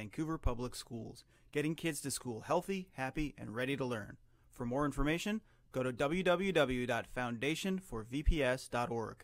Vancouver Public Schools, getting kids to school healthy, happy, and ready to learn. For more information, go to www.foundationforvps.org.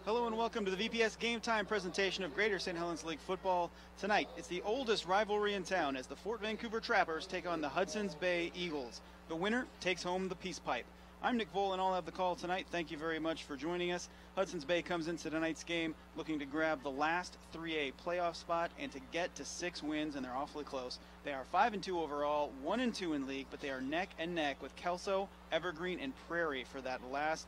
Hello and welcome to the VPS Game Time presentation of Greater St. Helens League Football. Tonight, it's the oldest rivalry in town as the Fort Vancouver Trappers take on the Hudson's Bay Eagles. The winner takes home the Peace Pipe. I'm Nick Voll and I'll have the call tonight. Thank you very much for joining us. Hudson's Bay comes into tonight's game looking to grab the last 3A playoff spot and to get to 6 wins, and they're awfully close. They are 5-2 overall, 1-2 in league, but they are neck and neck with Kelso, Evergreen, and Prairie for that last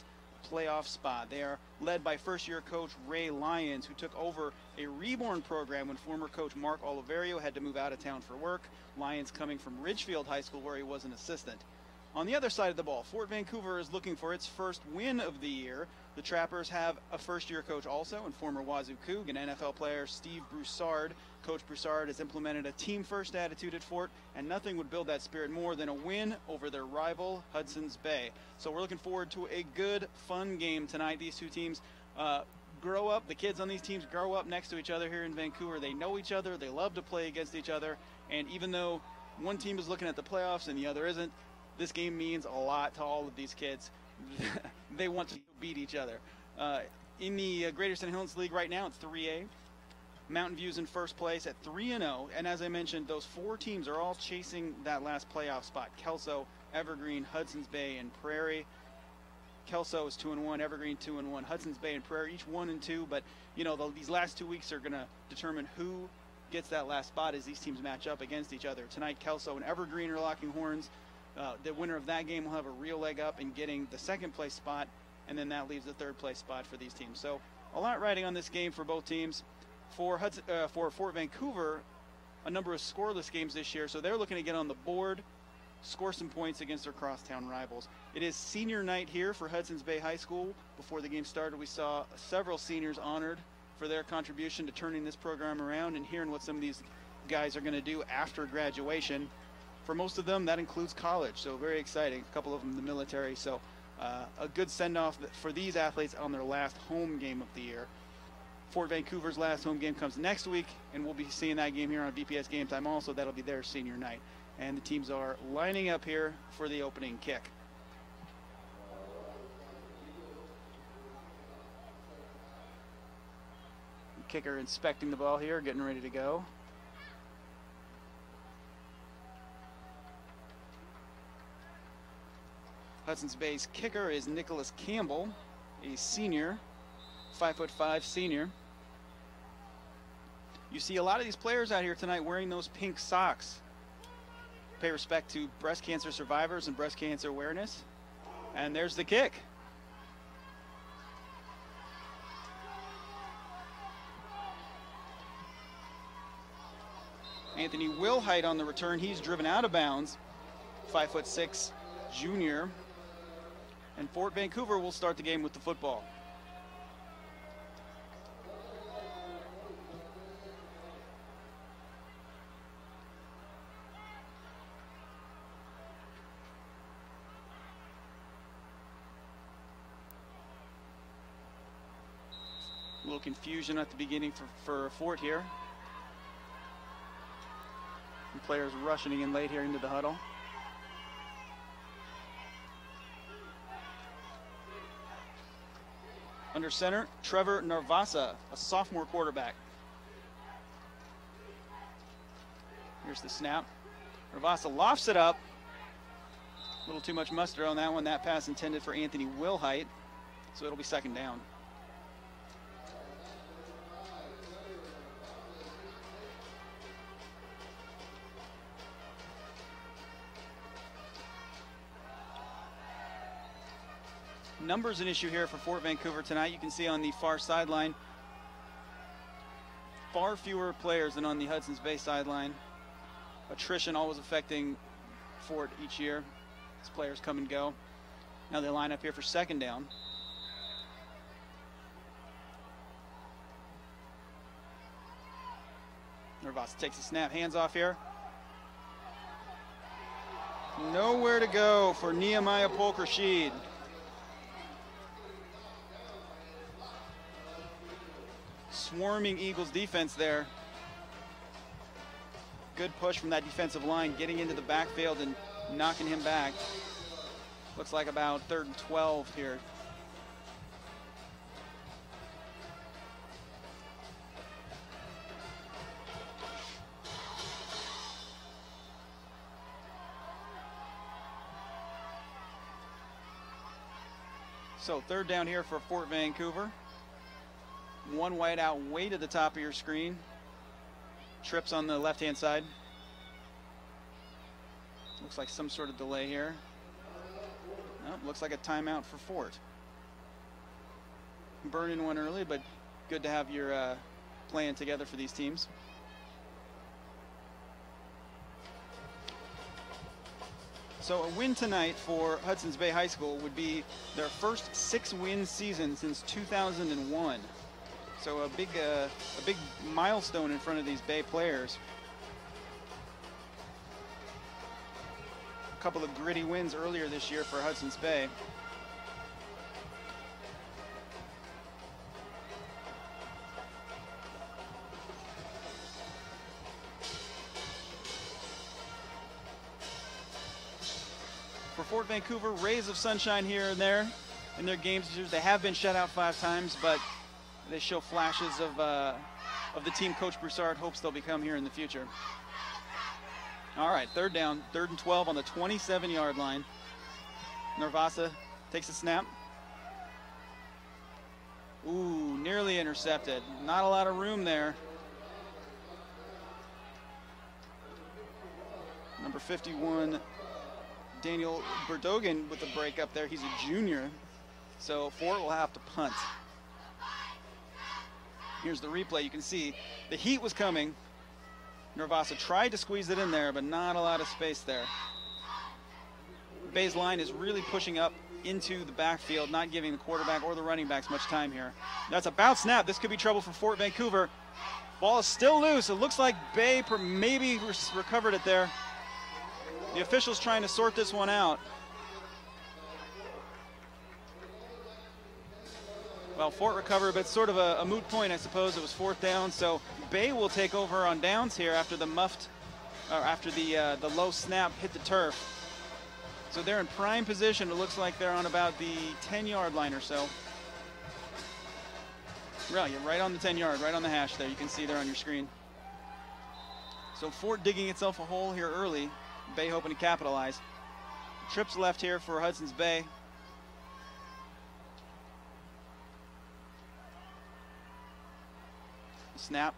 playoff spot. They are led by first-year coach Ray Lyons, who took over a reborn program when former coach Mark Oliverio had to move out of town for work. Lyons coming from Ridgefield High School, where he was an assistant. On the other side of the ball, Fort Vancouver is looking for its first win of the year. The Trappers have a first-year coach also, and former Wazoo Coug and NFL player Steve Broussard. Coach Broussard has implemented a team-first attitude at Fort, and nothing would build that spirit more than a win over their rival, Hudson's Bay. So we're looking forward to a good, fun game tonight. These two teams grow up. The kids on these teams grow up next to each other here in Vancouver. They know each other. They love to play against each other. And even though one team is looking at the playoffs and the other isn't, this game means a lot to all of these kids. They want to beat each other. In the Greater St. Helens League right now, it's 3A. Mountain View's in first place at 3-0. And as I mentioned, those 4 teams are all chasing that last playoff spot. Kelso, Evergreen, Hudson's Bay, and Prairie. Kelso is 2-1, Evergreen 2-1, Hudson's Bay and Prairie each 1-2. But, you know, these last 2 weeks are going to determine who gets that last spot as these teams match up against each other. Tonight, Kelso and Evergreen are locking horns. The winner of that game will have a real leg up in getting the second place spot, and then that leaves the third place spot for these teams. So a lot riding on this game for both teams. For Fort Vancouver, a number of scoreless games this year, so they're looking to get on the board, score some points against their crosstown rivals. It is senior night here for Hudson's Bay High School. Before the game started, we saw several seniors honored for their contribution to turning this program around and hearing what some of these guys are going to do after graduation. For most of them, that includes college, so very exciting. A couple of them the military, so a good send-off for these athletes on their last home game of the year. Fort Vancouver's last home game comes next week, and we'll be seeing that game here on VPS Game Time also. That'll be their senior night. And the teams are lining up here for the opening kick. The kicker inspecting the ball here, getting ready to go. Hudson's Bay's kicker is Nicholas Campbell, a senior, 5'5" senior. You see a lot of these players out here tonight wearing those pink socks. Pay respect to breast cancer survivors and breast cancer awareness. And there's the kick. Anthony Wilhite on the return. He's driven out of bounds. 5'6" junior. And Fort Vancouver will start the game with the football. A little confusion at the beginning for Fort here. And players rushing in late here into the huddle. Under center, Trevor Narvasa, a sophomore quarterback. Here's the snap. Narvasa lofts it up. A little too much mustard on that one. That pass intended for Anthony Wilhite, so it'll be second down. Numbers an issue here for Fort Vancouver tonight. You can see on the far sideline, far fewer players than on the Hudson's Bay sideline. Attrition always affecting Fort each year as players come and go. Now they line up here for second down. Nervasa takes a snap, hands off here. Nowhere to go for Nehemiah Polk-Rashid. Swarming Eagles defense there. Good push from that defensive line, getting into the backfield and knocking him back. Looks like about 3rd and 12 here. So 3rd down here for Fort Vancouver. One wide out way to the top of your screen. Trips on the left-hand side. Looks like some sort of delay here. Nope, looks like a timeout for Fort. Burning one early, but good to have your plan together for these teams. So a win tonight for Hudson's Bay High School would be their first 6-win season since 2001. So a big milestone in front of these Bay players. A couple of gritty wins earlier this year for Hudson's Bay. For Fort Vancouver, rays of sunshine here and there in their games. They have been shut out 5 times, but they show flashes of the team Coach Broussard hopes they'll become here in the future. All right, 3rd down, 3rd and 12 on the 27-yard line. Nervasa takes a snap. Ooh, nearly intercepted. Not a lot of room there. Number 51, Daniel Berdogan with the break up there. He's a junior, so Fort will have to punt. Here's the replay. You can see the heat was coming. Nervasa tried to squeeze it in there, but not a lot of space there. Bay's line is really pushing up into the backfield, not giving the quarterback or the running backs much time here. That's a bounce snap. This could be trouble for Fort Vancouver. Ball is still loose. It looks like Bay maybe recovered it there. The officials trying to sort this one out. Well, Fort recovered, but sort of a moot point, I suppose. It was 4th down, so Bay will take over on downs here after the the low snap hit the turf. So they're in prime position. It looks like they're on about the 10-yard line or so. Really, you're right on the 10-yard, right on the hash there. You can see there on your screen. So Fort digging itself a hole here early. Bay hoping to capitalize. Trips left here for Hudson's Bay. Snap.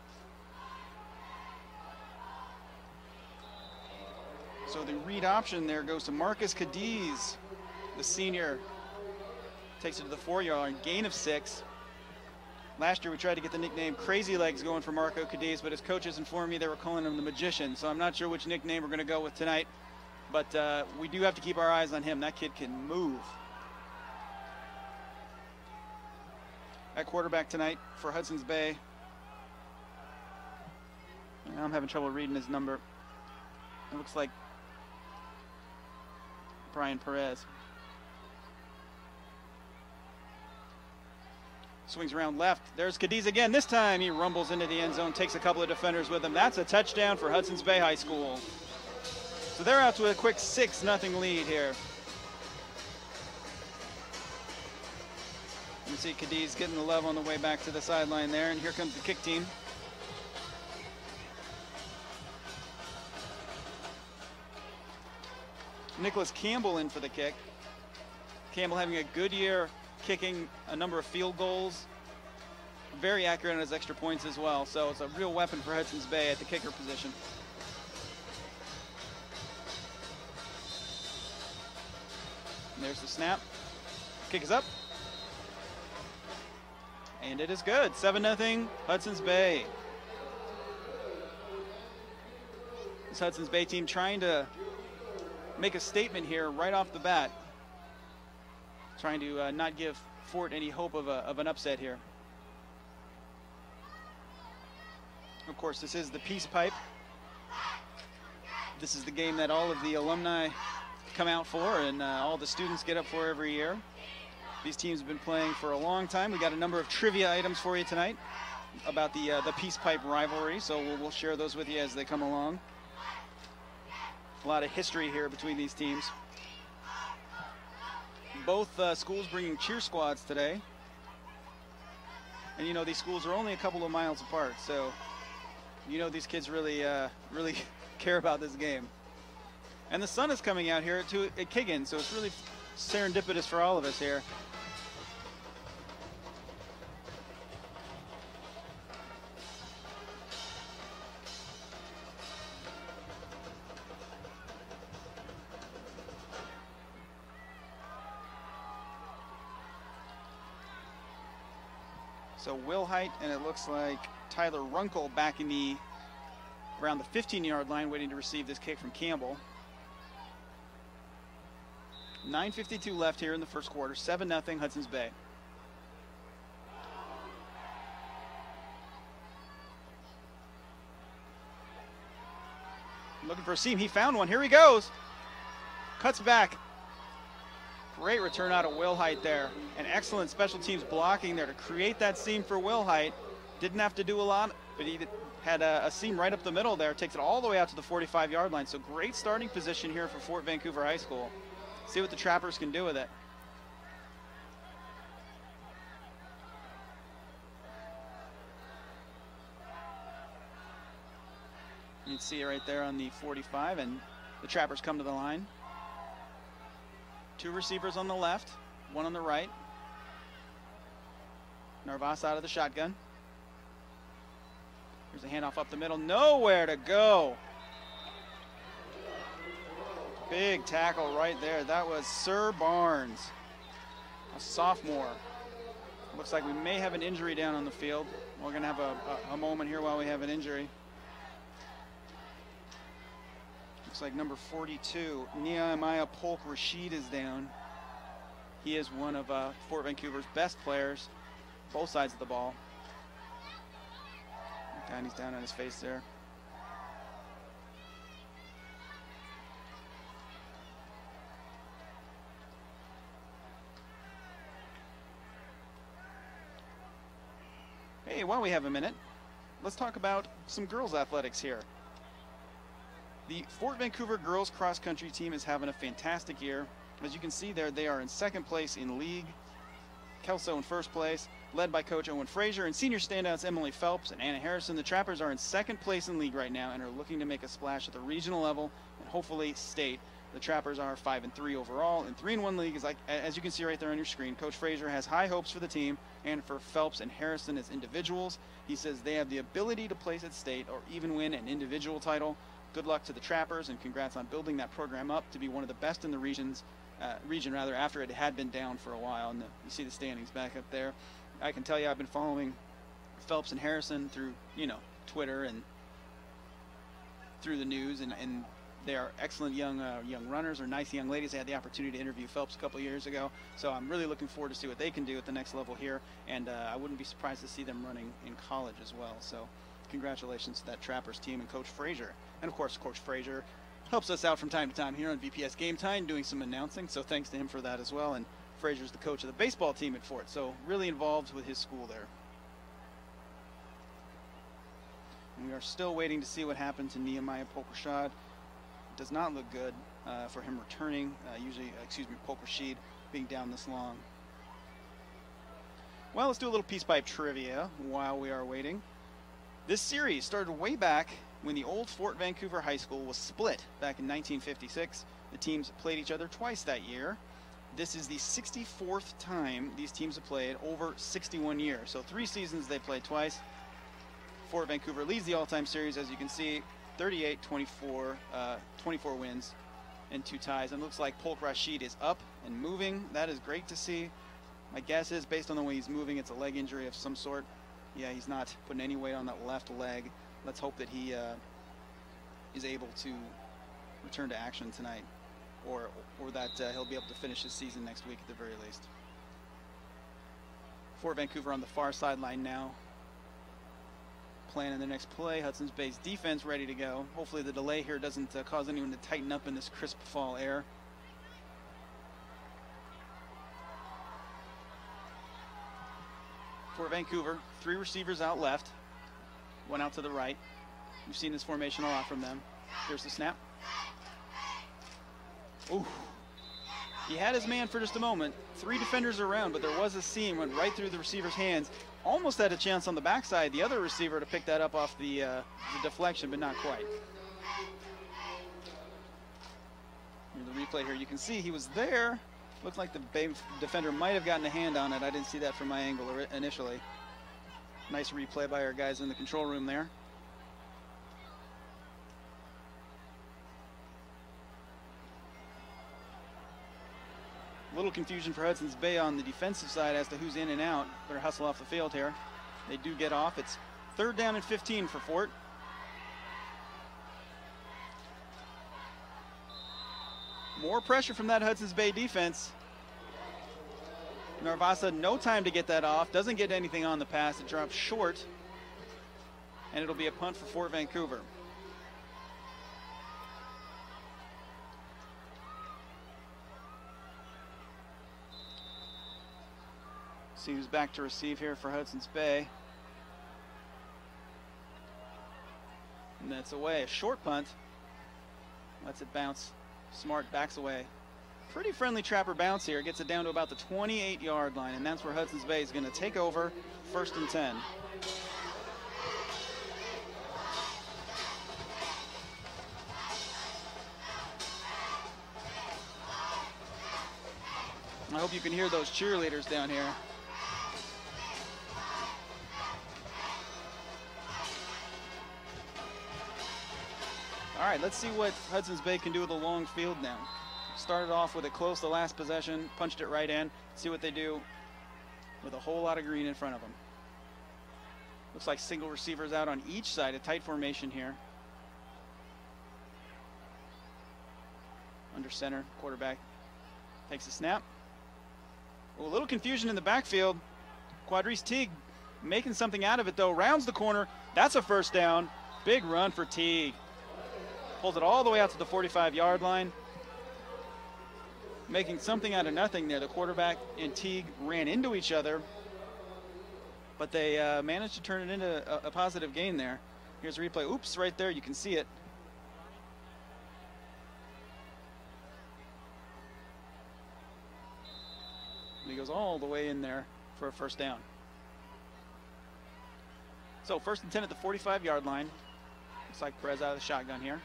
So the read option there goes to Marcus Cadiz, the senior. Takes it to the 4-yard, gain of 6. Last year we tried to get the nickname Crazy Legs going for Marco Cadiz, but his coaches informed me they were calling him the Magician, so I'm not sure which nickname we're going to go with tonight. But we do have to keep our eyes on him. That kid can move. At quarterback tonight for Hudson's Bay. I'm having trouble reading his number. It looks like Brian Perez. Swings around left. There's Cadiz again. This time he rumbles into the end zone, takes a couple of defenders with him. That's a touchdown for Hudson's Bay High School. So they're out to a quick 6-0 lead here. You see Cadiz getting the love on the way back to the sideline there, and here comes the kick team. Nicholas Campbell in for the kick. Campbell having a good year kicking a number of field goals. Very accurate on his extra points as well. So it's a real weapon for Hudson's Bay at the kicker position. And there's the snap. Kick is up. And it is good. 7-0 Hudson's Bay. This Hudson's Bay team trying to make a statement here right off the bat. trying to not give Fort any hope of an upset here. Of course, this is the Peace Pipe. This is the game that all of the alumni come out for and all the students get up for every year. These teams have been playing for a long time. We got a number of trivia items for you tonight about the Peace Pipe rivalry, so we'll share those with you as they come along. A lot of history here between these teams. Both schools bringing cheer squads today. And you know, these schools are only a couple of miles apart, so you know these kids really care about this game. And the sun is coming out here at Kiggin, so it's really serendipitous for all of us here. So Will Height, and it looks like Tyler Runkle back in around the 15-yard line waiting to receive this kick from Campbell. 9:52 left here in the first quarter, 7-0 Hudson's Bay. Looking for a seam, he found one, here he goes. Cuts back. Great return out of Will Height there. An excellent special teams blocking there to create that seam for Will Height. Didn't have to do a lot, but he had a seam right up the middle there. Takes it all the way out to the 45-yard line. So great starting position here for Fort Vancouver High School. See what the Trappers can do with it. You can see it right there on the 45, and the Trappers come to the line. Two receivers on the left, one on the right. Narvas out of the shotgun. Here's a handoff up the middle, nowhere to go. Big tackle right there. That was Sir Barnes, a sophomore. Looks like we may have an injury down on the field. We're gonna have a moment here while we have an injury. Looks like number 42, Nehemiah Polk Rashid, is down. He is one of Fort Vancouver's best players, both sides of the ball. And he's down on his face there. Hey, while we have a minute, let's talk about some girls athletics here. The Fort Vancouver girls cross country team is having a fantastic year. As you can see there, they are in second place in league. Kelso in first place, led by Coach Owen Frazier, and senior standouts Emily Phelps and Anna Harrison. The Trappers are in second place in league right now and are looking to make a splash at the regional level and hopefully state. The Trappers are 5-3 overall and 3-1 league. Is like, as you can see right there on your screen, Coach Frazier has high hopes for the team and for Phelps and Harrison as individuals. He says they have the ability to place at state or even win an individual title. Good luck to the Trappers, and congrats on building that program up to be one of the best in the region after it had been down for a while. And you see the standings back up there. I can tell you I've been following Phelps and Harrison through, Twitter and through the news, and they are excellent young runners, or nice young ladies. I had the opportunity to interview Phelps a couple of years ago, so I'm really looking forward to see what they can do at the next level here, and I wouldn't be surprised to see them running in college as well. So congratulations to that Trappers team and Coach Frazier. And of course, Coach Frazier helps us out from time to time here on VPS Game Time, doing some announcing, so thanks to him for that as well. And Frazier's the coach of the baseball team at Fort, so really involved with his school there. And we are still waiting to see what happened to Nehemiah Polk-Rashid. Does not look good for him returning, Polk-Rashid being down this long. Well, let's do a little Peace Pipe trivia while we are waiting. This series started way back when the old Fort Vancouver High School was split back in 1956. The teams played each other twice that year. This is the 64th time these teams have played over 61 years. So 3 seasons they played twice. Fort Vancouver leads the all-time series, as you can see, 38-24, 24 wins and 2 ties. And it looks like Polk-Rashid is up and moving. That is great to see. My guess is, based on the way he's moving, it's a leg injury of some sort. Yeah, he's not putting any weight on that left leg. Let's hope that he is able to return to action tonight. or that he'll be able to finish his season next week at the very least. Fort Vancouver on the far sideline now, planning the next play. Hudson's Bay's defense ready to go. Hopefully the delay here doesn't cause anyone to tighten up in this crisp fall air. For Vancouver, 3 receivers out left, 1 out to the right. We've seen this formation a lot from them. Here's the snap. Ooh. He had his man for just a moment. 3 defenders around, but there was a seam, went right through the receiver's hands. Almost had a chance on the backside, the other receiver, to pick that up off the deflection, but not quite. Here's the replay here. You can see he was there. Looks like the Bay defender might have gotten a hand on it. I didn't see that from my angle initially. Nice replay by our guys in the control room there. Little confusion for Hudson's Bay on the defensive side as to who's in and out. Better hustle off the field here. They do get off. It's 3rd down and 15 for Fort. More pressure from that Hudson's Bay defense. Narvasa, no time to get that off. Doesn't get anything on the pass. It drops short. And it'll be a punt for Fort Vancouver. See who's back to receive here for Hudson's Bay. And that's away. A short punt. Lets it bounce. Smart backs away. Pretty friendly Trapper bounce here. Gets it down to about the 28-yard line, and that's where Hudson's Bay is going to take over. 1st and 10. I hope you can hear those cheerleaders down here. All right, let's see what Hudson's Bay can do with a long field now. Started off with it close the last possession, punched it right in. See what they do with a whole lot of green in front of them. Looks like single receivers out on each side, a tight formation here. Under center, quarterback takes a snap. Oh, a little confusion in the backfield. Quadrice Teague making something out of it though, rounds the corner. That's a 1st down. Big run for Teague. Pulls it all the way out to the 45-yard line. Making something out of nothing there. The quarterback and Teague ran into each other, but they managed to turn it into a positive gain there. Here's a replay. Oops, right there. You can see it. And he goes all the way in there for a 1st down. So 1st and 10 at the 45-yard line. Looks like Perez out of the shotgun here.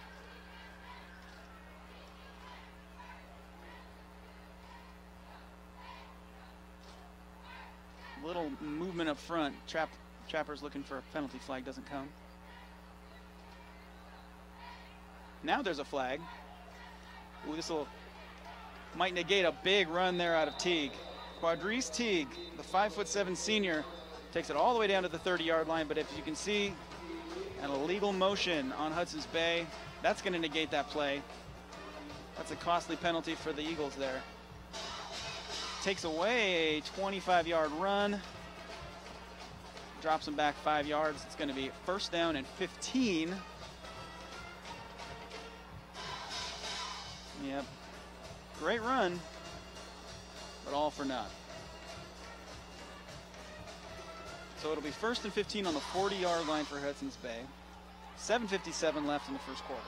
Little movement up front. Trapper's looking for a penalty flag, doesn't come. Now there's a flag. Ooh, this might negate a big run there out of Teague. Quadrice Teague, the 5'7" senior, takes it all the way down to the 30-yard line, but if you can see an illegal motion on Hudson's Bay, that's going to negate that play. That's a costly penalty for the Eagles there. Takes away a 25-yard run. Drops him back 5 yards. It's going to be 1st down and 15. Yep. Great run, but all for naught. So it'll be 1st and 15 on the 40-yard line for Hudson's Bay. 7:57 left in the 1st quarter.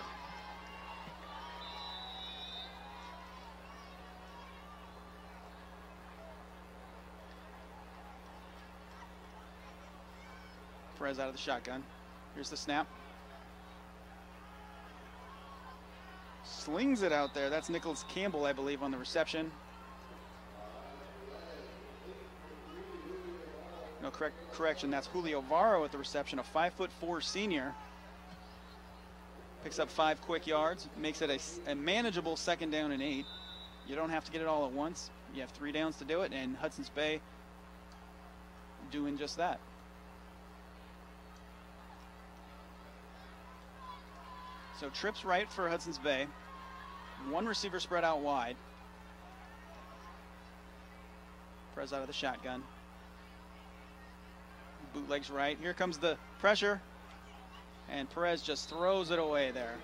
Perez out of the shotgun. Here's the snap. Slings it out there. That's Nicholas Campbell, I believe, on the reception. No, correction. That's Julio Varro at the reception, a 5'4" senior. Picks up 5 quick yards. Makes it a manageable 2nd down and 8. You don't have to get it all at once. You have 3 downs to do it, and Hudson's Bay doing just that. So trips right for Hudson's Bay. One receiver spread out wide. Perez out of the shotgun. Bootlegs right. Here comes the pressure. And Perez just throws it away there.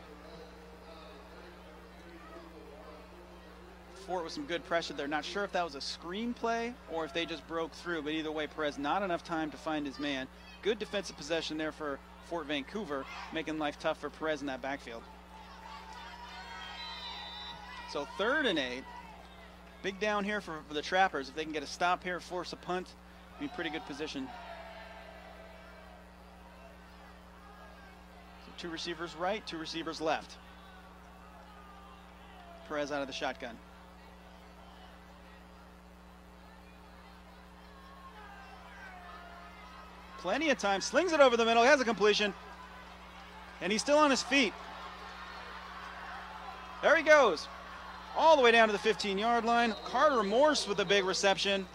Fort with some good pressure there. Not sure if that was a screen play or if they just broke through, but either way, Perez not enough time to find his man. Good defensive possession there for Fort Vancouver, making life tough for Perez in that backfield. So 3rd and 8. Big down here for the Trappers. If they can get a stop here, force a punt, be in pretty good position. So 2 receivers right, 2 receivers left. Perez out of the shotgun. Plenty of time, slings it over the middle, has a completion, and he's still on his feet. There he goes, all the way down to the 15-yard line. Carter Morse with a big reception.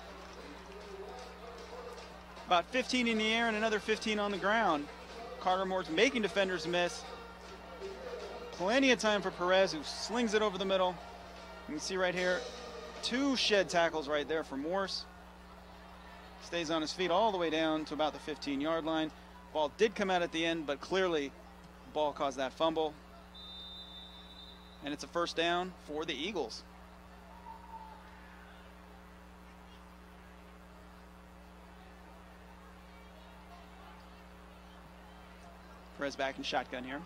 About 15 in the air and another 15 on the ground. Carter Morse making defenders miss. Plenty of time for Perez, who slings it over the middle. You can see right here, 2 shed tackles right there for Morse. Stays on his feet all the way down to about the 15-yard line. Ball did come out at the end, but clearly the ball caused that fumble. And it's a 1st down for the Eagles. Perez back in shotgun here.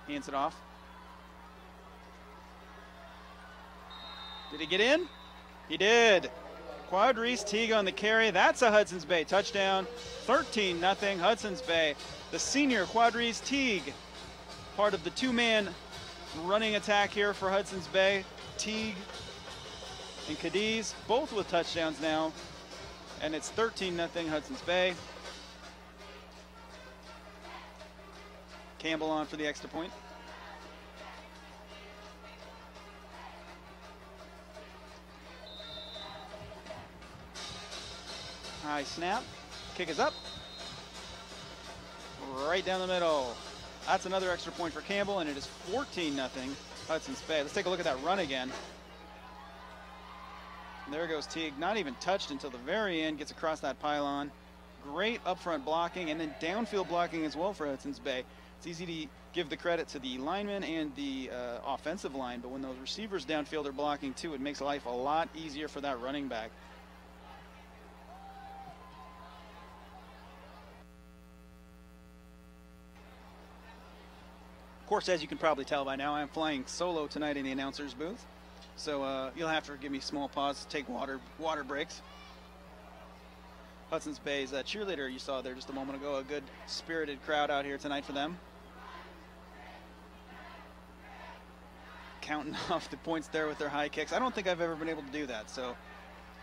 Hands it off. Did he get in? He did. Quadrice Teague on the carry. That's a Hudson's Bay touchdown. 13-0 Hudson's Bay. The senior Quadrice Teague, part of the 2-man running attack here for Hudson's Bay. Teague and Cadiz, both with touchdowns now. And it's 13-0 Hudson's Bay. Campbell on for the extra point. High snap, kick is up, right down the middle. That's another extra point for Campbell, and it is 14-0 Hudson's Bay. Let's take a look at that run again. And there goes Teague, not even touched until the very end, gets across that pylon. Great upfront blocking, and then downfield blocking as well for Hudson's Bay. It's easy to give the credit to the linemen and the offensive line, but when those receivers downfield are blocking too, it makes life a lot easier for that running back. Of course, as you can probably tell by now, I'm flying solo tonight in the announcer's booth. So you'll have to give me a small pause to take water breaks. Hudson's Bay's cheerleader you saw there just a moment ago, a good spirited crowd out here tonight for them. Counting off the points there with their high kicks. I don't think I've ever been able to do that, so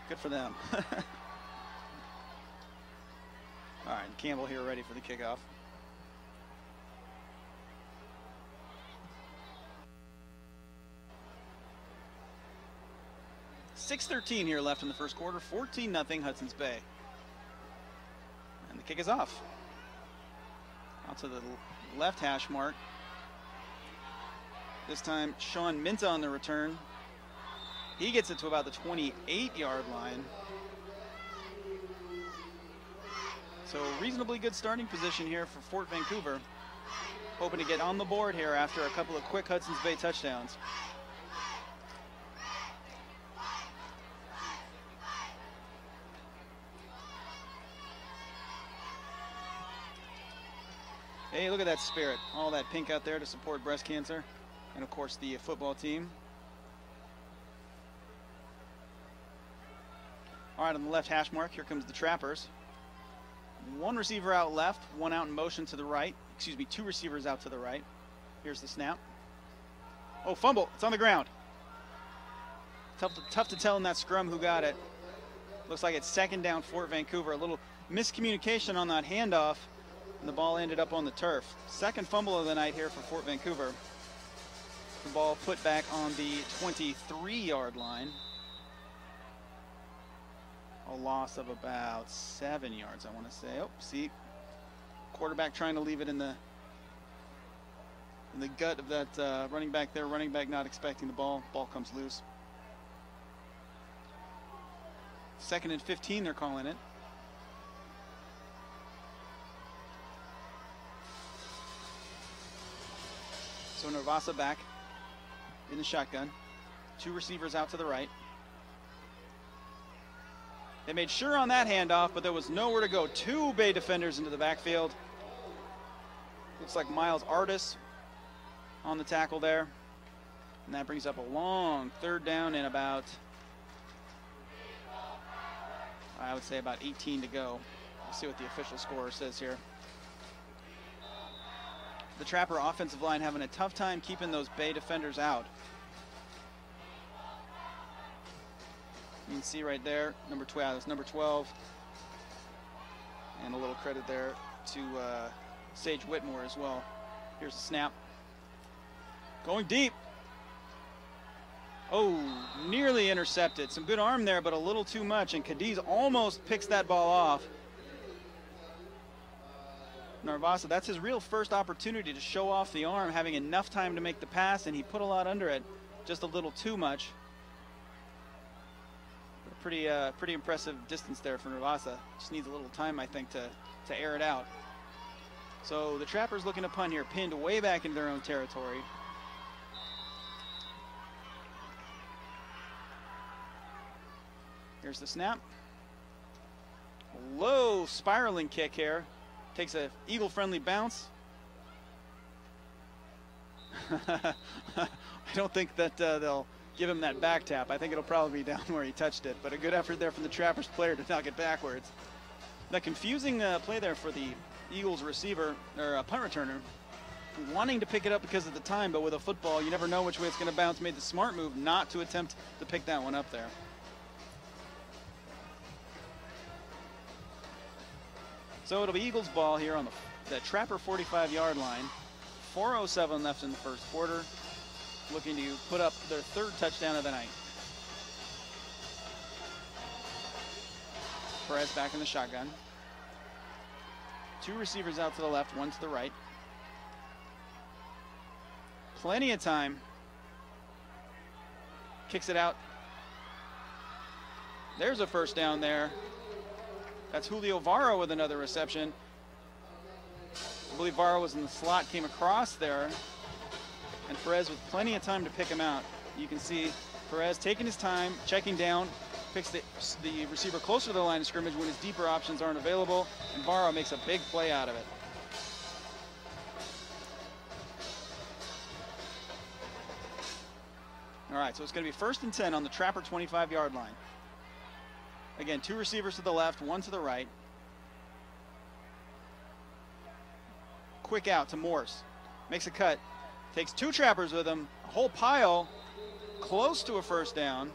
good for them. All right, Campbell here ready for the kickoff. .6:13 here left in the first quarter. 14-0 Hudson's Bay. And the kick is off. Out to the left hash mark. This time Sean Minta on the return. He gets it to about the 28-yard line. So reasonably good starting position here for Fort Vancouver. Hoping to get on the board here after a couple of quick Hudson's Bay touchdowns. Hey, look at that spirit. All that pink out there to support breast cancer. And, of course, the football team. All right, on the left hash mark, here comes the Trappers. One receiver out left, one out in motion to the right. Excuse me, 2 receivers out to the right. Here's the snap. Oh, fumble. It's on the ground. Tough to tell in that scrum who got it. Looks like it's 2nd down Fort Vancouver. A little miscommunication on that handoff. And the ball ended up on the turf. 2nd fumble of the night here for Fort Vancouver. The ball put back on the 23-yard line. A loss of about 7 yards, I want to say. Oh, see, quarterback trying to leave it in the in the gut of that running back there. Running back not expecting the ball. Ball comes loose. 2nd and 15, they're calling it. So Nervasa back in the shotgun. 2 receivers out to the right. They made sure on that handoff, but there was nowhere to go. 2 Bay defenders into the backfield. Looks like Miles Artis on the tackle there. And that brings up a long 3rd down and about, I would say about 18 to go. We'll see what the official scorer says here. The Trapper offensive line having a tough time keeping those Bay defenders out. You can see right there, number 12. That's number 12. And a little credit there to Sage Whitmore as well. Here's the snap. Going deep. Oh, nearly intercepted. Some good arm there, but a little too much. And Cadiz almost picks that ball off. Narvasa, that's his real first opportunity to show off the arm, having enough time to make the pass, and he put a lot under it, just a little too much. Pretty impressive distance there for Narvasa. Just needs a little time, I think, to air it out. So the Trappers looking to punt here, pinned way back into their own territory. Here's the snap. Low spiraling kick here. Takes a Eagle-friendly bounce. I don't think that they'll give him that back tap. I think it'll probably be down where he touched it. But a good effort there from the Trappers player to knock it backwards. That confusing play there for the Eagles receiver, or punt returner, wanting to pick it up because of the time, but with a football, you never know which way it's going to bounce. Made the smart move not to attempt to pick that one up there. So it'll be Eagles ball here on the Trapper 45-yard line. 4:07 left in the first quarter. Looking to put up their 3rd touchdown of the night. Perez back in the shotgun. 2 receivers out to the left, 1 to the right. Plenty of time. Kicks it out. There's a first down there. That's Julio Varro with another reception. I believe Varro was in the slot, came across there. And Perez with plenty of time to pick him out. You can see Perez taking his time, checking down, picks the receiver closer to the line of scrimmage when his deeper options aren't available, and Varro makes a big play out of it. All right, so it's going to be 1st and 10 on the Trapper 25-yard line. Again, 2 receivers to the left, 1 to the right. Quick out to Morse. Makes a cut. Takes 2 Trappers with him. A whole pile. Close to a first down.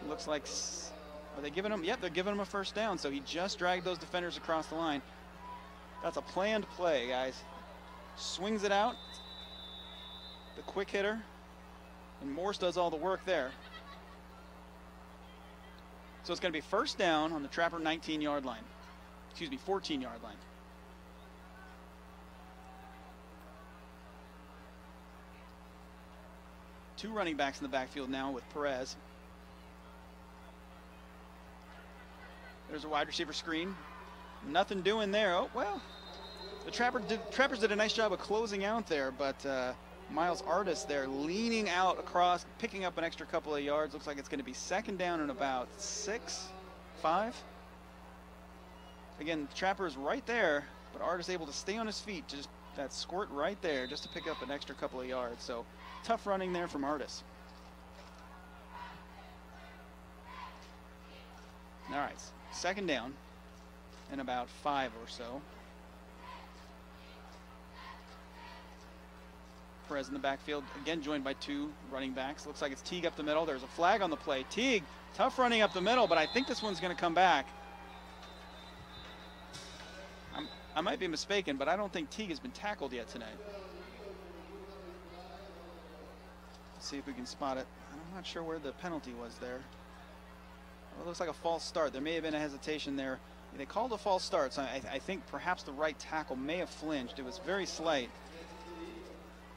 Looks like, are they giving him? Yep, they're giving him a first down. So he just dragged those defenders across the line. That's a planned play, guys. Swings it out. The quick hitter. And Morse does all the work there. So it's going to be 1st down on the Trapper 19-yard line. Excuse me, 14-yard line. Two running backs in the backfield now with Perez. There's a wide receiver screen. Nothing doing there. Oh, well, the Trappers did a nice job of closing out there, but Miles Artis there leaning out across, picking up an extra couple of yards. Looks like it's going to be 2nd down and about 6, 5. Again, the Trapper is right there, but Artis able to stay on his feet, just that squirt right there, just to pick up an extra couple of yards. So tough running there from Artis. All right, 2nd down and about 5 or so. Perez in the backfield, again joined by 2 running backs. Looks like it's Teague up the middle. There's a flag on the play. Teague, tough running up the middle, but I think this one's going to come back. I might be mistaken, but I don't think Teague has been tackled yet tonight. Let's see if we can spot it. I'm not sure where the penalty was there. Well, it looks like a false start. There may have been a hesitation there They called a false start, so I think perhaps the right tackle may have flinched. It was very slight.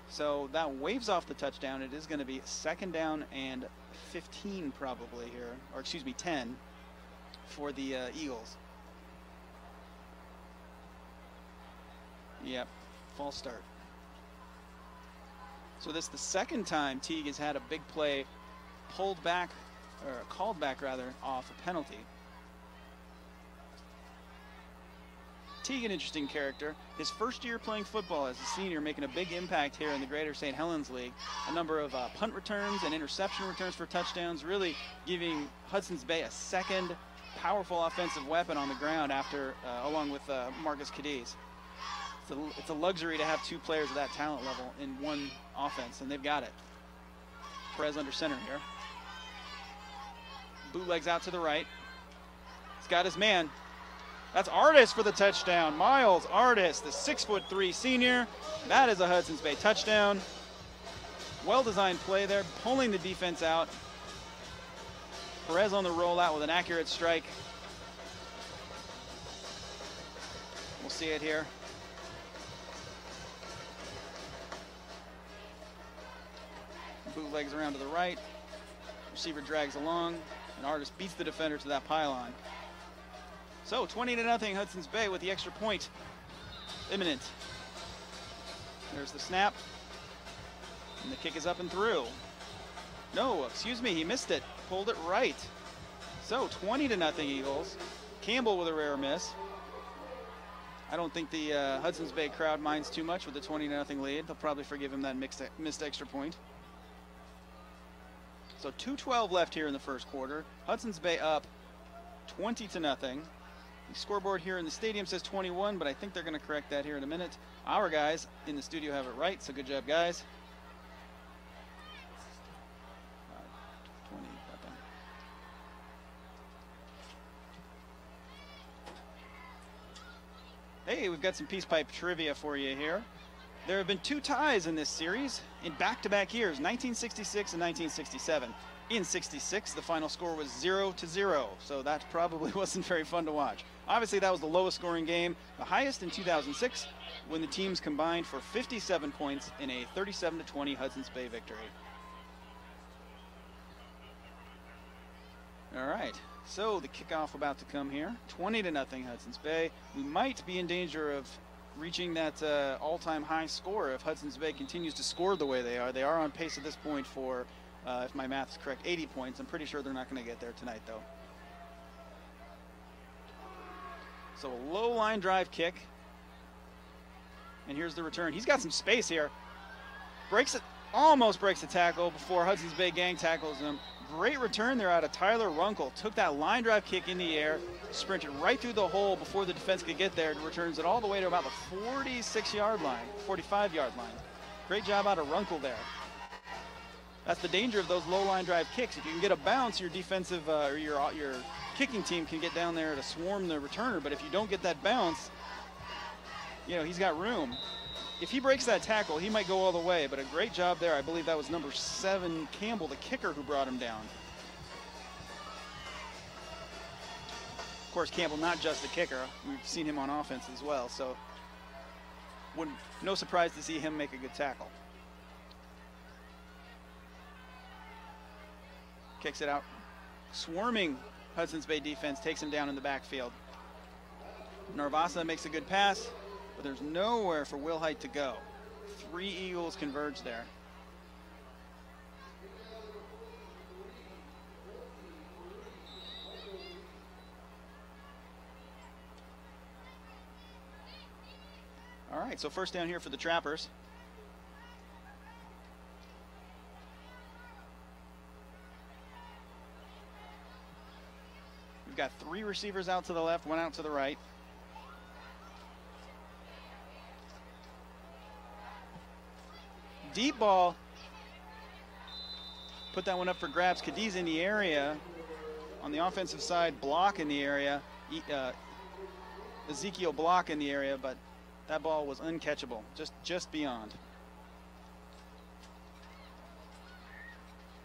So that waves off the touchdown. It is going to be 2nd down and 15 probably here, or excuse me, 10 for the Eagles. Yep, false start. So this is the 2nd time Teague has had a big play pulled back, or called back rather, off a penalty. Teague, an interesting character. His first year playing football as a senior, making a big impact here in the Greater St. Helens League. A number of punt returns and interception returns for touchdowns, really giving Hudson's Bay a second powerful offensive weapon on the ground after, along with Marcus Cadiz. It's a luxury to have 2 players of that talent level in one offense, and they've got it. Perez under center here. Bootlegs out to the right. He's got his man. That's Artis for the touchdown. Miles Artis, the 6'3" senior. That is a Hudson's Bay touchdown. Well-designed play there, pulling the defense out. Perez on the rollout with an accurate strike. We'll see it here. Bootlegs around to the right. Receiver drags along, and Artis beats the defender to that pylon. So 20-0 Hudson's Bay with the extra point imminent. There's the snap, and the kick is up and through. No, excuse me, he missed it. Pulled it right. So 20-0 Eagles. Campbell with a rare miss. I don't think the Hudson's Bay crowd minds too much with the 20-0 lead. They'll probably forgive him that missed extra point. So 2:12 left here in the first quarter. Hudson's Bay up 20-0. The scoreboard here in the stadium says 21, but I think they're going to correct that here in a minute. Our guys in the studio have it right, so good job, guys. 20. Hey, we've got some Peace Pipe trivia for you here. There have been 2 ties in this series in back-to-back years, 1966 and 1967. In 66, the final score was 0-0, so that probably wasn't very fun to watch. Obviously, that was the lowest scoring game. The highest in 2006, when the teams combined for 57 points in a 37-20 Hudson's Bay victory. All right, so the kickoff about to come here. 20-0 Hudson's Bay. We might be in danger of reaching that all-time high score if Hudson's Bay continues to score the way they are. They are on pace at this point for, if my math is correct, 80 points. I'm pretty sure they're not going to get there tonight, though. So a low line drive kick. And here's the return. He's got some space here. Breaks it, almost breaks the tackle before Hudson's Bay gang tackles him. Great return there out of Tyler Runkle. Took that line drive kick in the air, sprinted right through the hole before the defense could get there, and returns it all the way to about the 46-yard line, 45-yard line. Great job out of Runkle there. That's the danger of those low line drive kicks. If you can get a bounce, your defensive or your kicking team can get down there to swarm the returner. But if you don't get that bounce, you know, he's got room. If he breaks that tackle, he might go all the way, but a great job there. I believe that was number 7, Campbell, the kicker, who brought him down. Of course, Campbell, not just the kicker. We've seen him on offense as well, so no surprise to see him make a good tackle. Kicks it out. Swarming Hudson's Bay defense takes him down in the backfield. Narvasa makes a good pass, but there's nowhere for Will Height to go. 3 Eagles converge there. All right, so first down here for the Trappers. We've got 3 receivers out to the left, 1 out to the right. Deep ball. Put that one up for grabs. Cadiz in the area. On the offensive side, Block in the area. Ezekiel Block in the area, but that ball was uncatchable, just beyond.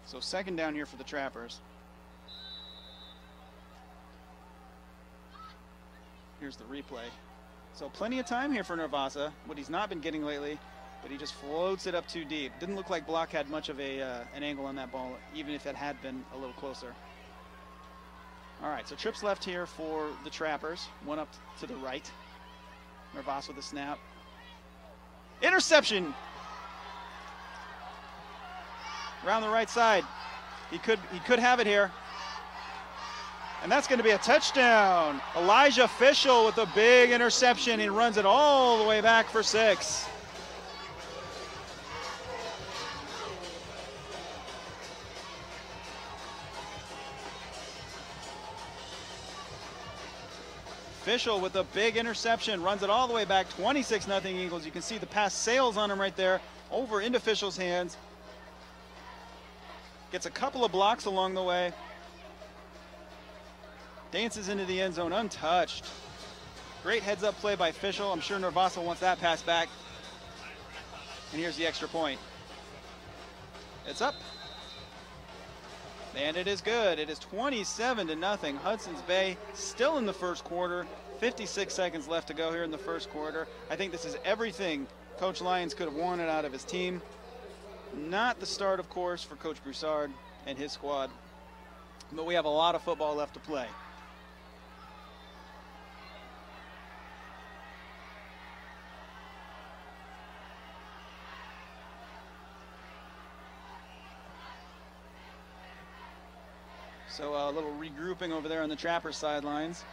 So second down here for the Trappers. Here's the replay. So plenty of time here for Nervasa, what he's not been getting lately, but he just floats it up too deep. Didn't look like Block had much of an angle on that ball, even if it had been a little closer. All right, so trips left here for the Trappers. One up to the right. Nervasa with a snap. Interception! Around the right side. He could have it here. And that's going to be a touchdown. Elijah Fischel with a big interception. He runs it all the way back for 6. Fischel with a big interception, runs it all the way back, 26-0 Eagles. You can see the pass sails on him right there, over into Fischel's hands. Gets a couple of blocks along the way. Dances into the end zone untouched. Great heads-up play by Fischel. I'm sure Nervasa wants that pass back. And here's the extra point. It's up. And it is good. It is 27-0. Hudson's Bay still in the first quarter. 56 seconds left to go here in the first quarter. I think this is everything Coach Lyons could have wanted out of his team. Not the start, of course, for Coach Broussard and his squad. But we have a lot of football left to play. So a little regrouping over there on the Trappers sidelines.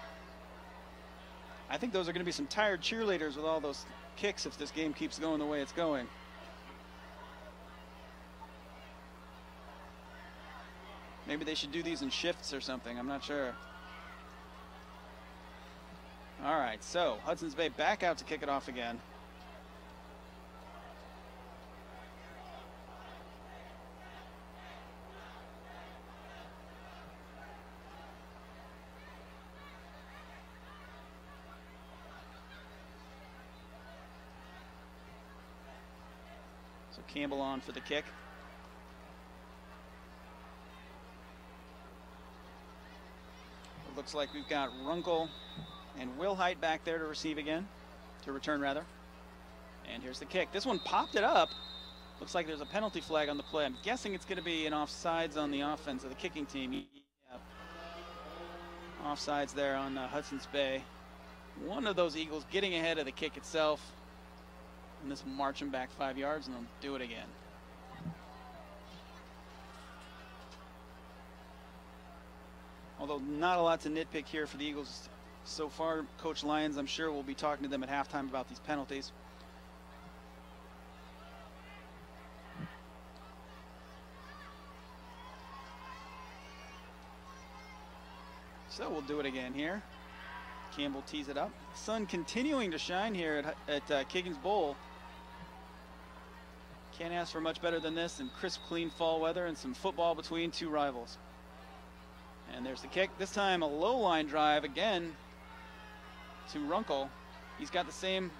I think those are going to be some tired cheerleaders with all those kicks if this game keeps going the way it's going. Maybe they should do these in shifts or something. I'm not sure. All right, so Hudson's Bay back out to kick it off again. So Campbell on for the kick. It looks like we've got Runkle and Wilhite back there to receive again, to return rather. And here's the kick. This one popped it up. Looks like there's a penalty flag on the play. I'm guessing it's going to be an offsides on the offense of the kicking team. Yeah. Offsides there on Hudson's Bay. One of those Eagles getting ahead of the kick itself. And this will march them back 5 yards and they'll do it again. Although not a lot to nitpick here for the Eagles so far. Coach Lyons, I'm sure, will be talking to them at halftime about these penalties. So we'll do it again here. Campbell tees it up. Sun continuing to shine here at Kiggins Bowl. Can't ask for much better than this, and crisp, clean fall weather and some football between two rivals. And there's the kick. This time a low line drive again to Runkle. He's got the same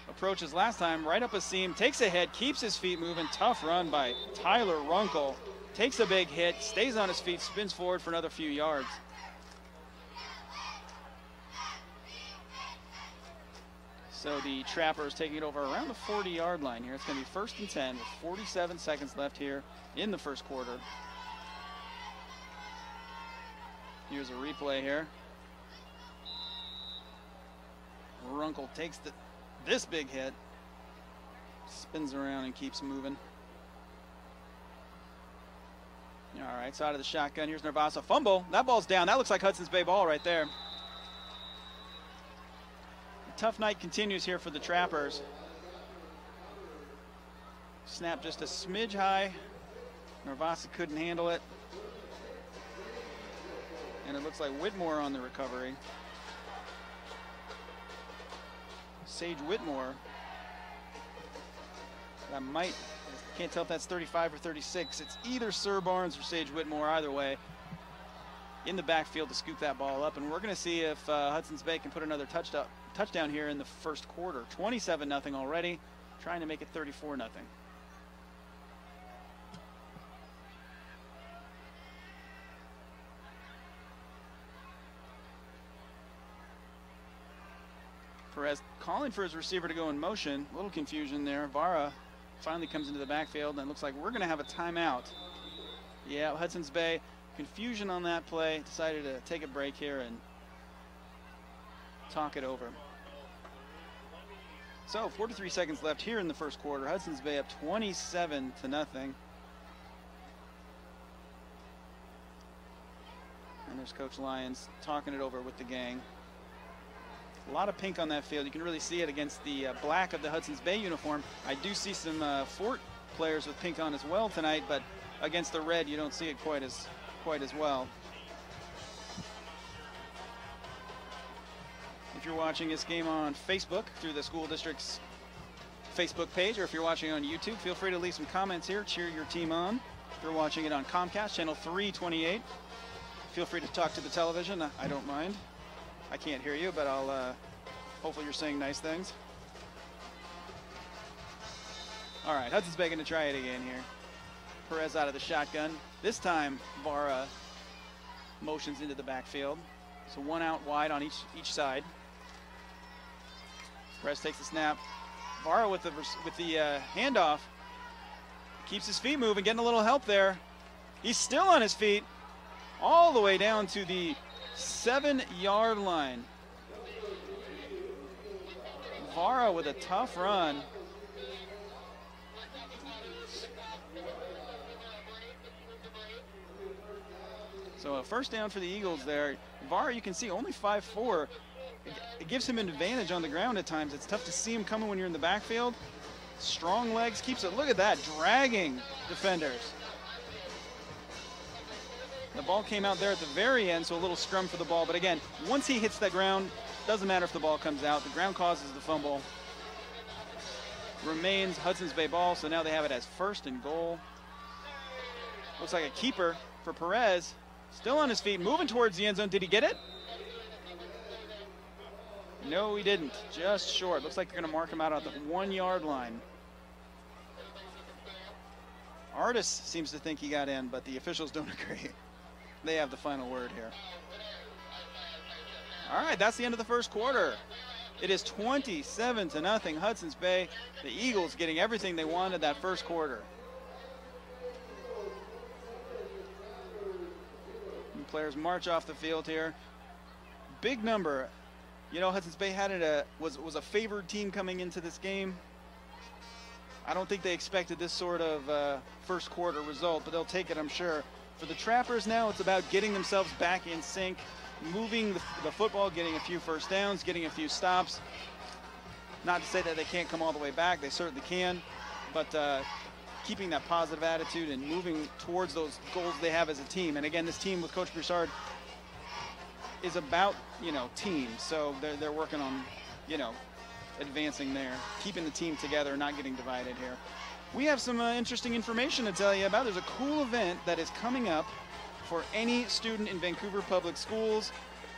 approach as last time. Right up a seam, takes a hit, keeps his feet moving. Tough run by Tyler Runkle. Takes a big hit, stays on his feet, spins forward for another few yards. So the Trappers taking it over around the 40-yard line here. It's going to be 1st and 10 with 47 seconds left here in the first quarter. Here's a replay here. Runkle takes this big hit, spins around and keeps moving. All right, so out of the shotgun, here's Nervasa. Fumble, that ball's down. That looks like Hudson's Bay ball right there. Tough night continues here for the Trappers. Snap just a smidge high. Nervasa couldn't handle it. And it looks like Whitmore on the recovery. Sage Whitmore. That might, can't tell if that's 35 or 36. It's either Sir Barnes or Sage Whitmore, either way. In the backfield to scoop that ball up. And we're going to see if Hudson's Bay can put another touchdown here in the first quarter. 27-0 already, trying to make it 34-0. Perez calling for his receiver to go in motion. A little confusion there. Vara finally comes into the backfield, and looks like we're going to have a timeout. Yeah, Hudson's Bay, confusion on that play. Decided to take a break here and talk it over. So 43 seconds left here in the first quarter. Hudson's Bay up 27-0. And there's Coach Lyons talking it over with the gang. A lot of pink on that field. You can really see it against the black of the Hudson's Bay uniform. I do see some Fort players with pink on as well tonight, but against the red, you don't see it quite as well. If you're watching this game on Facebook through the school district's Facebook page, or if you're watching on YouTube, feel free to leave some comments here. Cheer your team on. If you're watching it on Comcast, channel 328, feel free to talk to the television. I don't mind. I can't hear you, but I'll hopefully you're saying nice things. All right, Hudson's Bay going to try it again here. Perez out of the shotgun. This time, Vara motions into the backfield. So one out wide on each side. Perez takes the snap. Vara with the handoff. Keeps his feet moving, getting a little help there. He's still on his feet all the way down to the 7-yard line. Vara with a tough run. So a first down for the Eagles there. Vara, you can see, only 5'4". It gives him an advantage on the ground at times. It's tough to see him coming when you're in the backfield. Strong legs, keeps it, look at that, dragging defenders. The ball came out there at the very end, so a little scrum for the ball. But again, once he hits that ground, doesn't matter if the ball comes out. The ground causes the fumble. Remains Hudson's Bay ball, so now they have it as 1st and goal. Looks like a keeper for Perez. Still on his feet, moving towards the end zone. Did he get it? No, he didn't. Just short. Looks like they're going to mark him out at the 1-yard line. Artis seems to think he got in, but the officials don't agree. They have the final word here. All right, that's the end of the first quarter. It is 27-0 Hudson's Bay. The Eagles getting everything they wanted that first quarter. And players march off the field here. Big number. You know, Hudson's Bay had was a favored team coming into this game. I don't think they expected this sort of first quarter result, but they'll take it, I'm sure. For the Trappers now, it's about getting themselves back in sync, moving the football, getting a few first downs, getting a few stops. Not to say that they can't come all the way back, they certainly can, but keeping that positive attitude and moving towards those goals they have as a team. And again, this team with Coach Broussard is about, team. So they're working on, advancing there, keeping the team together, not getting divided here. We have some interesting information to tell you about. There's a cool event that is coming up for any student in Vancouver Public Schools.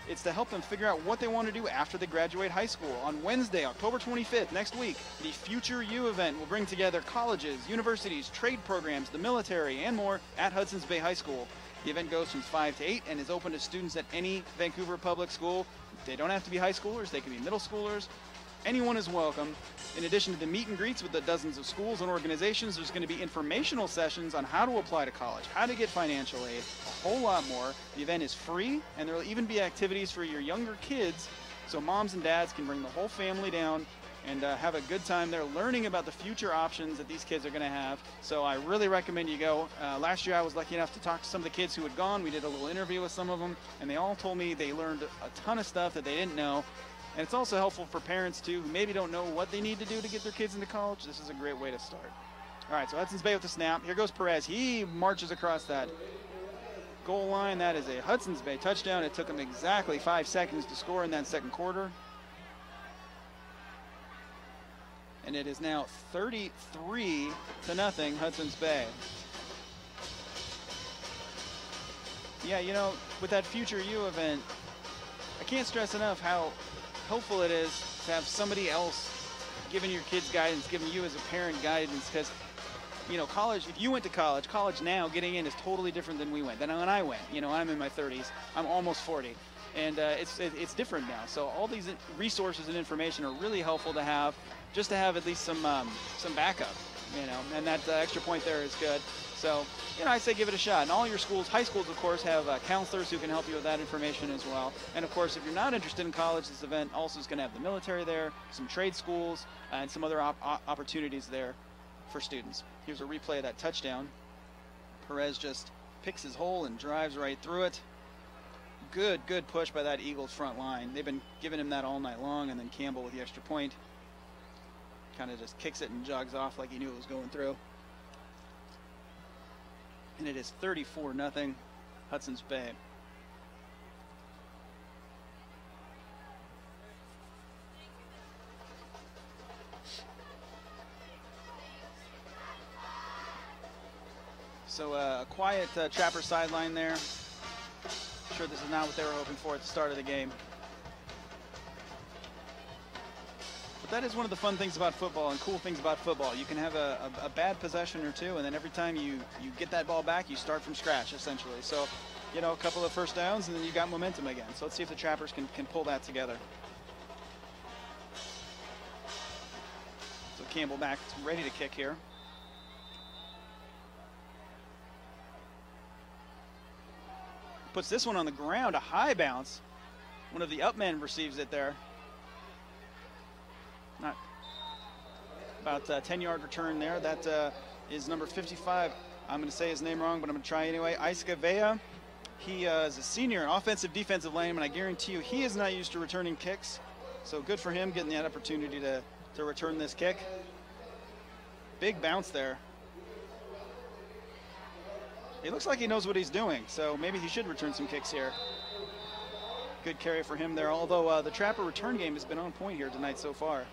It's to help them figure out what they want to do after they graduate high school. On Wednesday, October 25th, next week, the Future You event will bring together colleges, universities, trade programs, the military, and more at Hudson's Bay High School. The event goes from 5 to 8 and is open to students at any Vancouver public school. They don't have to be high schoolers, they can be middle schoolers. Anyone is welcome. In addition to the meet and greets with the dozens of schools and organizations, there's going to be informational sessions on how to apply to college, how to get financial aid, a whole lot more. The event is free, and there will even be activities for your younger kids, so moms and dads can bring the whole family down and have a good time there learning about the future options that these kids are going to have. So I really recommend you go. Last year I was lucky enough to talk to some of the kids who had gone. We did a little interview with some of them, and they all told me they learned a ton of stuff that they didn't know. And it's also helpful for parents, too, who maybe don't know what they need to do to get their kids into college. This is a great way to start. All right, so Hudson's Bay with the snap. Here goes Perez. He marches across that goal line. That is a Hudson's Bay touchdown. It took him exactly 5 seconds to score in that second quarter. And it is now 33-0 Hudson's Bay. Yeah, with that Future You event, I can't stress enough how helpful it is to have somebody else giving your kids guidance, giving you as a parent guidance, because college, if you went to college now getting in is totally different than we went, than when I went. I'm in my 30s, I'm almost 40. and it's different now. So all these resources and information are really helpful to have, just to have at least some backup, you know. And that extra point there is good. So, you know, I say give it a shot. And all your schools, high schools, of course, have counselors who can help you with that information as well. And, of course, if you're not interested in college, this event also is going to have the military there, some trade schools, and some other opportunities there for students. Here's a replay of that touchdown. Perez just picks his hole and drives right through it. Good push by that Eagles front line. They've been giving him that all night long, and then Campbell with the extra point kind of just kicks it and jogs off like he knew it was going through. And it is 34-0 Hudson's Bay. So a quiet Trapper sideline there. I'm sure this is not what they were hoping for at the start of the game. That is one of the fun things about football and cool things about football. You can have a bad possession or two, and then every time you get that ball back, you start from scratch, essentially. So, you know, a couple of first downs, and then you got momentum again. So let's see if the Trappers can pull that together. So Campbell back, ready to kick here. Puts this one on the ground, a high bounce. One of the up men receives it there. Not about a 10-yard return there. That is number 55. I'm going to say his name wrong, but I'm going to try anyway. Iska Vea. He is a senior, an offensive defensive lineman. I guarantee you he is not used to returning kicks. So good for him getting that opportunity to return this kick. Big bounce there. He looks like he knows what he's doing, so maybe he should return some kicks here. Good carry for him there, although the Trapper return game has been on point here tonight so far.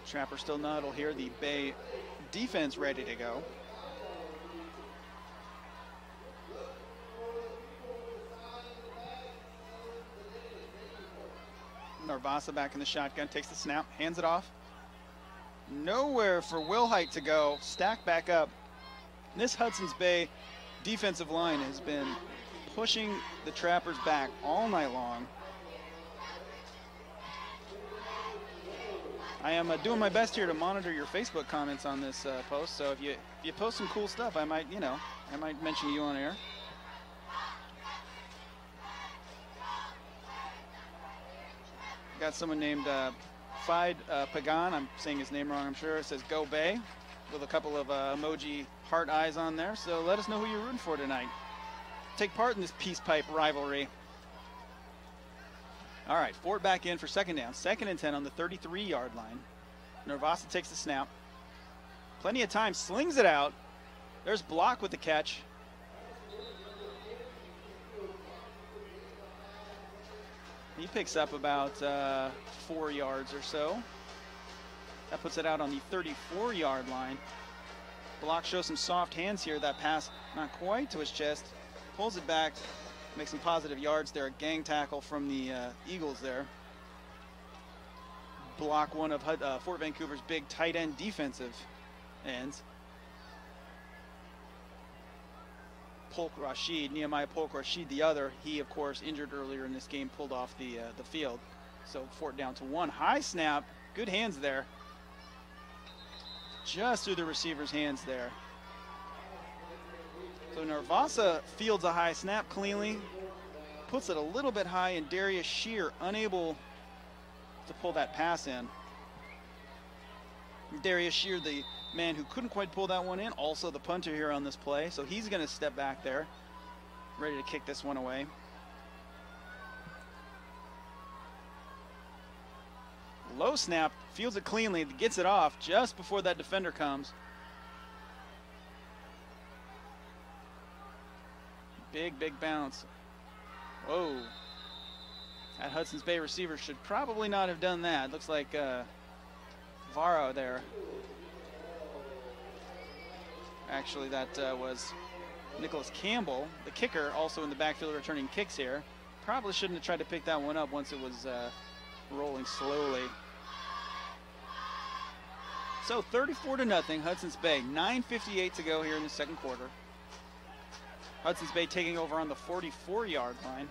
Trapper still nuddle here. The Bay defense ready to go. Narvasa back in the shotgun, takes the snap, hands it off. Nowhere for Wilhite to go. Stacked back up. This Hudson's Bay defensive line has been pushing the Trappers back all night long. I am doing my best here to monitor your Facebook comments on this post. So if you post some cool stuff, I might mention you on air. Got someone named Fide Pagan. I'm saying his name wrong, I'm sure. It says Go Bay with a couple of emoji heart eyes on there. So let us know who you're rooting for tonight. Take part in this peace pipe rivalry. All right, Fort back in for second down. 2nd and 10 on the 33-yard line. Narvasa takes the snap. Plenty of time, slings it out. There's Block with the catch. He picks up about 4 yards or so. That puts it out on the 34-yard line. Block shows some soft hands here. That pass not quite to his chest. Pulls it back. Makes some positive yards there. A gang tackle from the Eagles there. Block one of Fort Vancouver's big tight end defensive ends. Nehemiah Polk Rashid the other. He, of course, injured earlier in this game, pulled off the field. So Fort down to 1. High snap. Good hands there. Just through the receiver's hands there. So Narvasa fields a high snap cleanly, puts it a little bit high, and Darius Shear unable to pull that pass in. Darius Shear, the man who couldn't quite pull that one in, also the punter here on this play, so he's going to step back there, ready to kick this one away. Low snap, fields it cleanly, gets it off just before that defender comes. Big bounce. Whoa. That Hudson's Bay receiver should probably not have done that. Looks like Varro there. Actually, that was Nicholas Campbell, the kicker, also in the backfield returning kicks here. Probably shouldn't have tried to pick that one up once it was rolling slowly. So 34-0, Hudson's Bay. 9:58 to go here in the second quarter. Hudson's Bay taking over on the 44-yard line.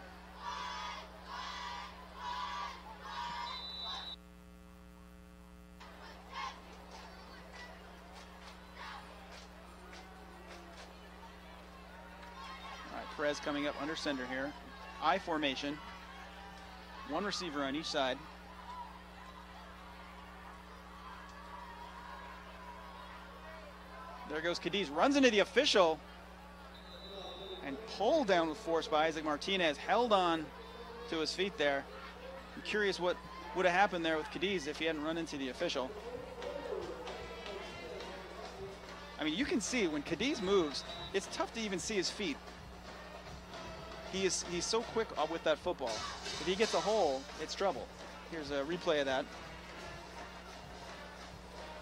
All right, Perez coming up under center here. I formation. One receiver on each side. There goes Cadiz, runs into the official and pulled down with force by Isaac Martinez, held on to his feet there. I'm curious what would have happened there with Cadiz if he hadn't run into the official. I mean, you can see when Cadiz moves, it's tough to even see his feet. He's so quick with that football. If he gets a hole, it's trouble. Here's a replay of that.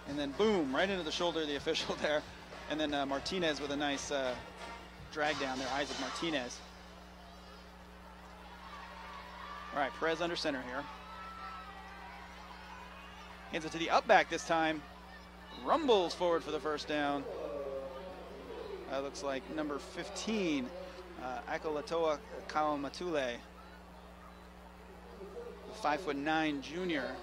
And then boom, right into the shoulder of the official there. And then Martinez with a nice drag down there, Isaac Martinez. All right, Perez under center here. Hands it to the up back this time. Rumbles forward for the first down. Looks like number 15, Akolatoa Kawamatule, 5'9" junior.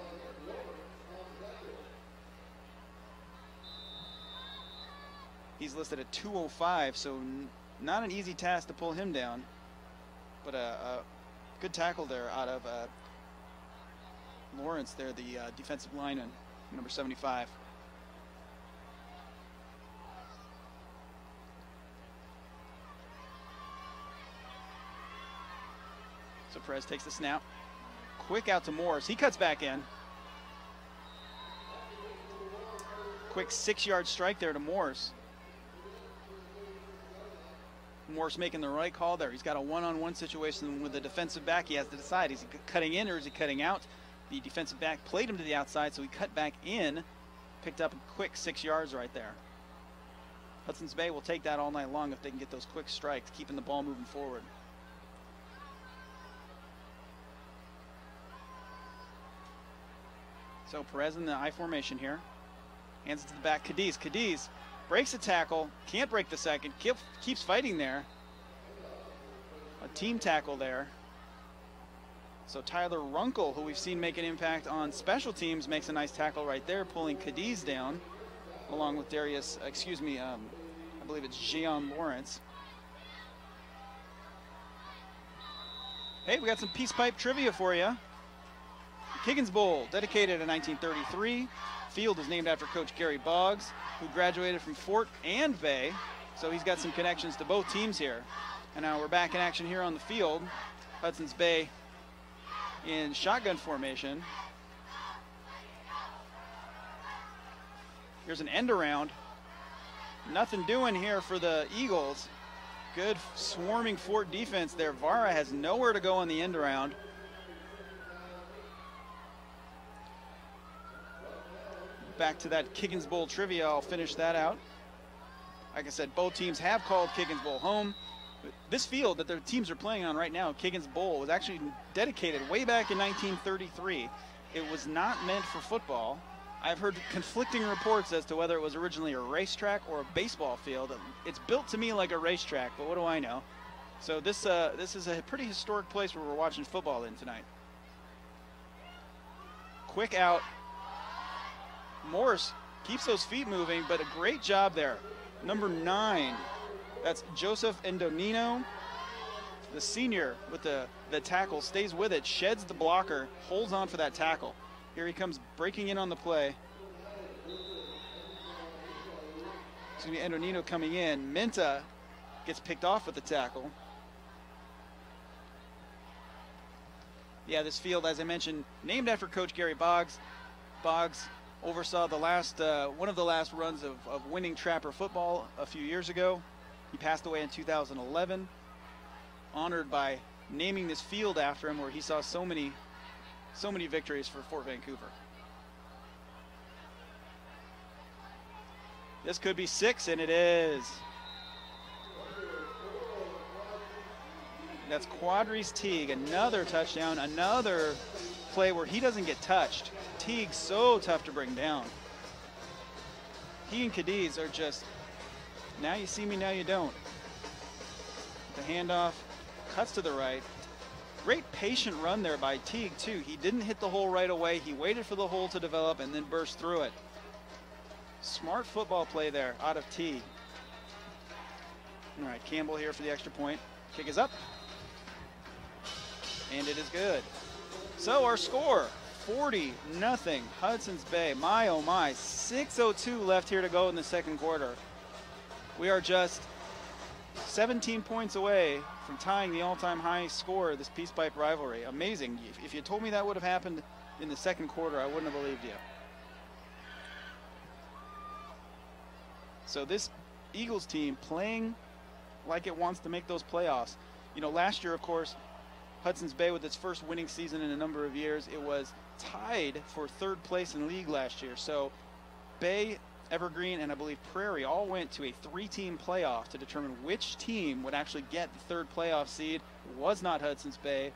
He's listed at 205, so not an easy task to pull him down, but a good tackle there out of Lawrence there, the defensive lineman, number 75. So Perez takes the snap. Quick out to Morris. He cuts back in. Quick 6-yard strike there to Morris. Morris making the right call there. He's got a one-on-one situation with the defensive back. He has to decide, is he cutting in or is he cutting out? The defensive back played him to the outside, so he cut back in. Picked up a quick 6 yards right there. Hudson's Bay will take that all night long if they can get those quick strikes, keeping the ball moving forward. So Perez in the I formation here. Hands it to the back. Cadiz breaks a tackle. Can't break the second. Keeps fighting there. A team tackle there. So Tyler Runkle, who we've seen make an impact on special teams, makes a nice tackle right there, pulling Cadiz down, along with I believe it's Gian Lawrence. Hey, we got some Peace Pipe trivia for you. Kiggins Bowl, dedicated in 1933. Field is named after Coach Gary Boggs, who graduated from Fort and Bay, so he's got some connections to both teams here. And now we're back in action here on the field. Hudson's Bay in shotgun formation. Here's an end around. Nothing doing here for the Eagles. Good swarming Fort defense there. Vara has nowhere to go on the end around. Back to that Kiggins Bowl trivia, I'll finish that out. Like I said, both teams have called Kiggins Bowl home. This field that their teams are playing on right now, Kiggins Bowl, was actually dedicated way back in 1933. It was not meant for football. I've heard conflicting reports as to whether it was originally a racetrack or a baseball field. It's built to me like a racetrack, but what do I know? So this is a pretty historic place where we're watching football in tonight. Quick out. Morris keeps those feet moving, but a great job there. Number 9, that's Joseph Endonino, the senior with the tackle, stays with it, sheds the blocker, holds on for that tackle. Here he comes breaking in on the play. It's going to be Endonino coming in. Minta gets picked off with the tackle. Yeah, this field, as I mentioned, named after Coach Gary Boggs. Boggs oversaw the last one of the last runs of winning Trapper football a few years ago. He passed away in 2011. Honored by naming this field after him, where he saw so many victories for Fort Vancouver. This could be 6, and it is. That's Quadrice Teague, another touchdown, another play where he doesn't get touched. Teague's so tough to bring down. he and Cadiz are just, now you see me, now you don't. The handoff cuts to the right. Great patient run there by Teague, too. He didn't hit the hole right away. He waited for the hole to develop and then burst through it. Smart football play there out of Teague. All right, Campbell here for the extra point. Kick is up. And it is good. So our score, 40-0, Hudson's Bay. My, oh my, 6:02 left here to go in the second quarter. We are just 17 points away from tying the all-time high score of this Peace Pipe rivalry. Amazing. If you told me that would have happened in the second quarter, I wouldn't have believed you. So this Eagles team playing like it wants to make those playoffs. You know, last year, of course, Hudson's Bay with its first winning season in a number of years, it was tied for third place in the league last year. So Bay, Evergreen, and I believe Prairie all went to a 3-team playoff to determine which team would actually get the third playoff seed. It was not Hudson's Bay.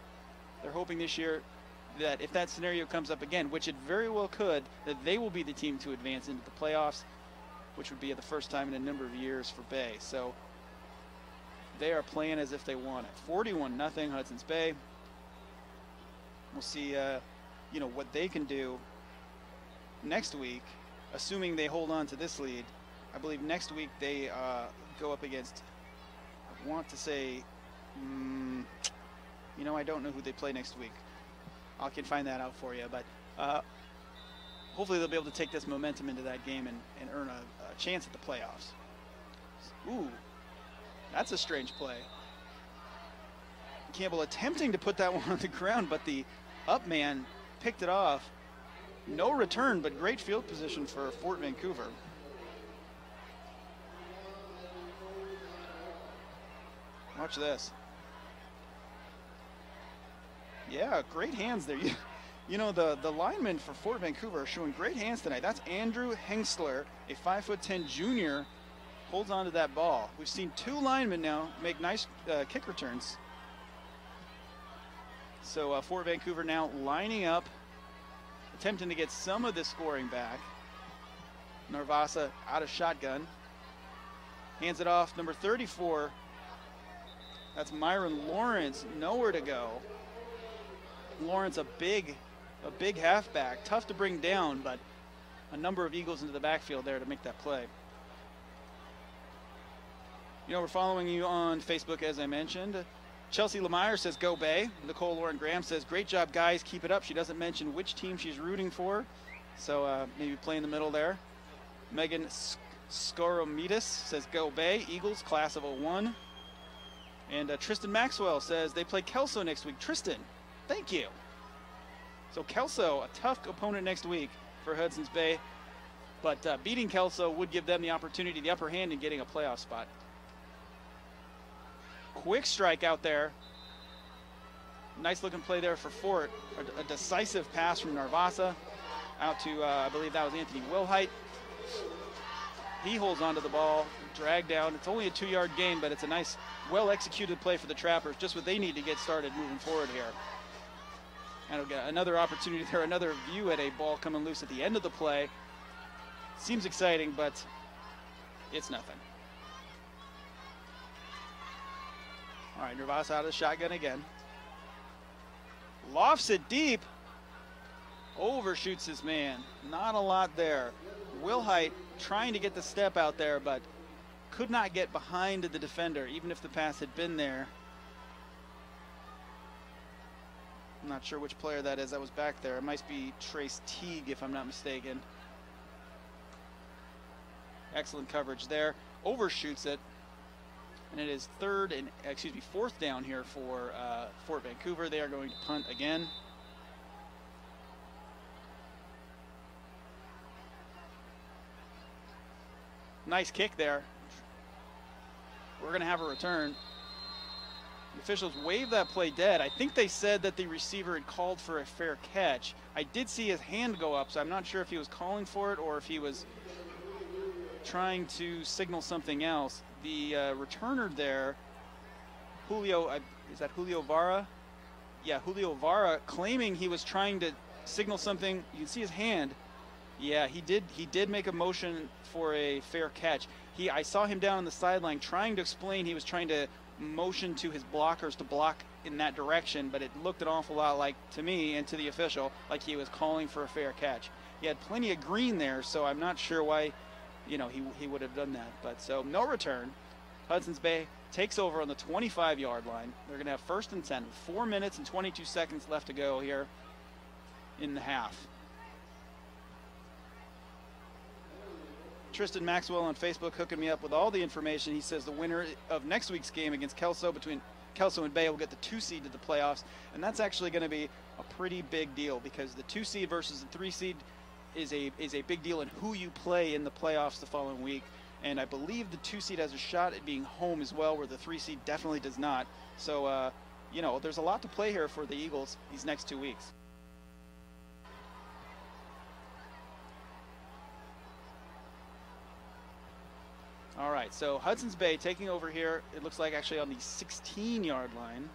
They're hoping this year that if that scenario comes up again, which it very well could, that they will be the team to advance into the playoffs, which would be the first time in a number of years for Bay. So they are playing as if they want it. 41-0 Hudson's Bay. We'll see, you know, what they can do next week, assuming they hold on to this lead. I believe next week they go up against, I want to say, you know, I don't know who they play next week. I can find that out for you, but hopefully they'll be able to take this momentum into that game and earn a chance at the playoffs. Ooh, that's a strange play. Campbell attempting to put that one on the ground, but the up man picked it off. No return, but great field position for Fort Vancouver. Watch this. Yeah, great hands there. You know, the linemen for Fort Vancouver are showing great hands tonight. That's Andrew Hengsler, a 5'10" junior, holds on to that ball. We've seen 2 linemen now make nice kick returns. So Fort Vancouver now lining up, attempting to get some of this scoring back. Narvasa out of shotgun. Hands it off, number 34. That's Myron Lawrence, nowhere to go. Lawrence, a big halfback, tough to bring down, but a number of Eagles into the backfield there to make that play. You know, we're following you on Facebook, as I mentioned. Chelsea Lemire says, go Bay. Nicole Lauren Graham says, great job, guys. Keep it up. She doesn't mention which team she's rooting for, so maybe play in the middle there. Megan Skoromitis says, go Bay. Eagles, class of 01. And Tristan Maxwell says, they play Kelso next week. Tristan, thank you. So Kelso, a tough opponent next week for Hudson's Bay, but beating Kelso would give them the opportunity, the upper hand in getting a playoff spot. Quick strike out there. Nice looking play there for Fort. A decisive pass from Narvasa out to, I believe that was Anthony Wilhite. He holds onto the ball, dragged down. It's only a 2-yard gain, but it's a nice, well-executed play for the Trappers, just what they need to get started moving forward here. And we'll get another opportunity there, another view at a ball coming loose at the end of the play. Seems exciting, but it's nothing. All right, Narvasa out of the shotgun again. Lofts it deep. Overshoots his man. Not a lot there. Wilhite trying to get the step out there, but could not get behind the defender, even if the pass had been there. I'm not sure which player that is that was back there. It might be Trace Teague, if I'm not mistaken. Excellent coverage there. Overshoots it. And it is fourth down here for Fort Vancouver. They are going to punt again. Nice kick there. We're going to have a return. The officials waved that play dead. I think they said that the receiver had called for a fair catch. I did see his hand go up, so I'm not sure if he was calling for it or if he was trying to signal something else. The returner there, Julio, is that Julio Vara? Yeah, Julio Vara, claiming he was trying to signal something. You can see his hand. Yeah, he did make a motion for a fair catch. I saw him down on the sideline trying to explain. He was trying to motion to his blockers to block in that direction, but it looked an awful lot like, to me and to the official, like he was calling for a fair catch. He had plenty of green there, so I'm not sure why, you know, he would have done that. But so no return. Hudson's Bay takes over on the 25-yard line. They're going to have 1st and 10 with 4 minutes and 22 seconds left to go here in the half. Tristan Maxwell on Facebook hooking me up with all the information. He says the winner of next week's game against Kelso, between Kelso and Bay, will get the 2 seed to the playoffs, and that's actually going to be a pretty big deal because the 2 seed versus the 3 seed is a big deal in who you play in the playoffs the following week. And I believe the 2 seed has a shot at being home as well, where the 3 seed definitely does not. So, you know, there's a lot to play here for the Eagles these next 2 weeks. All right, so Hudson's Bay taking over here. It looks like actually on the 16-yard line.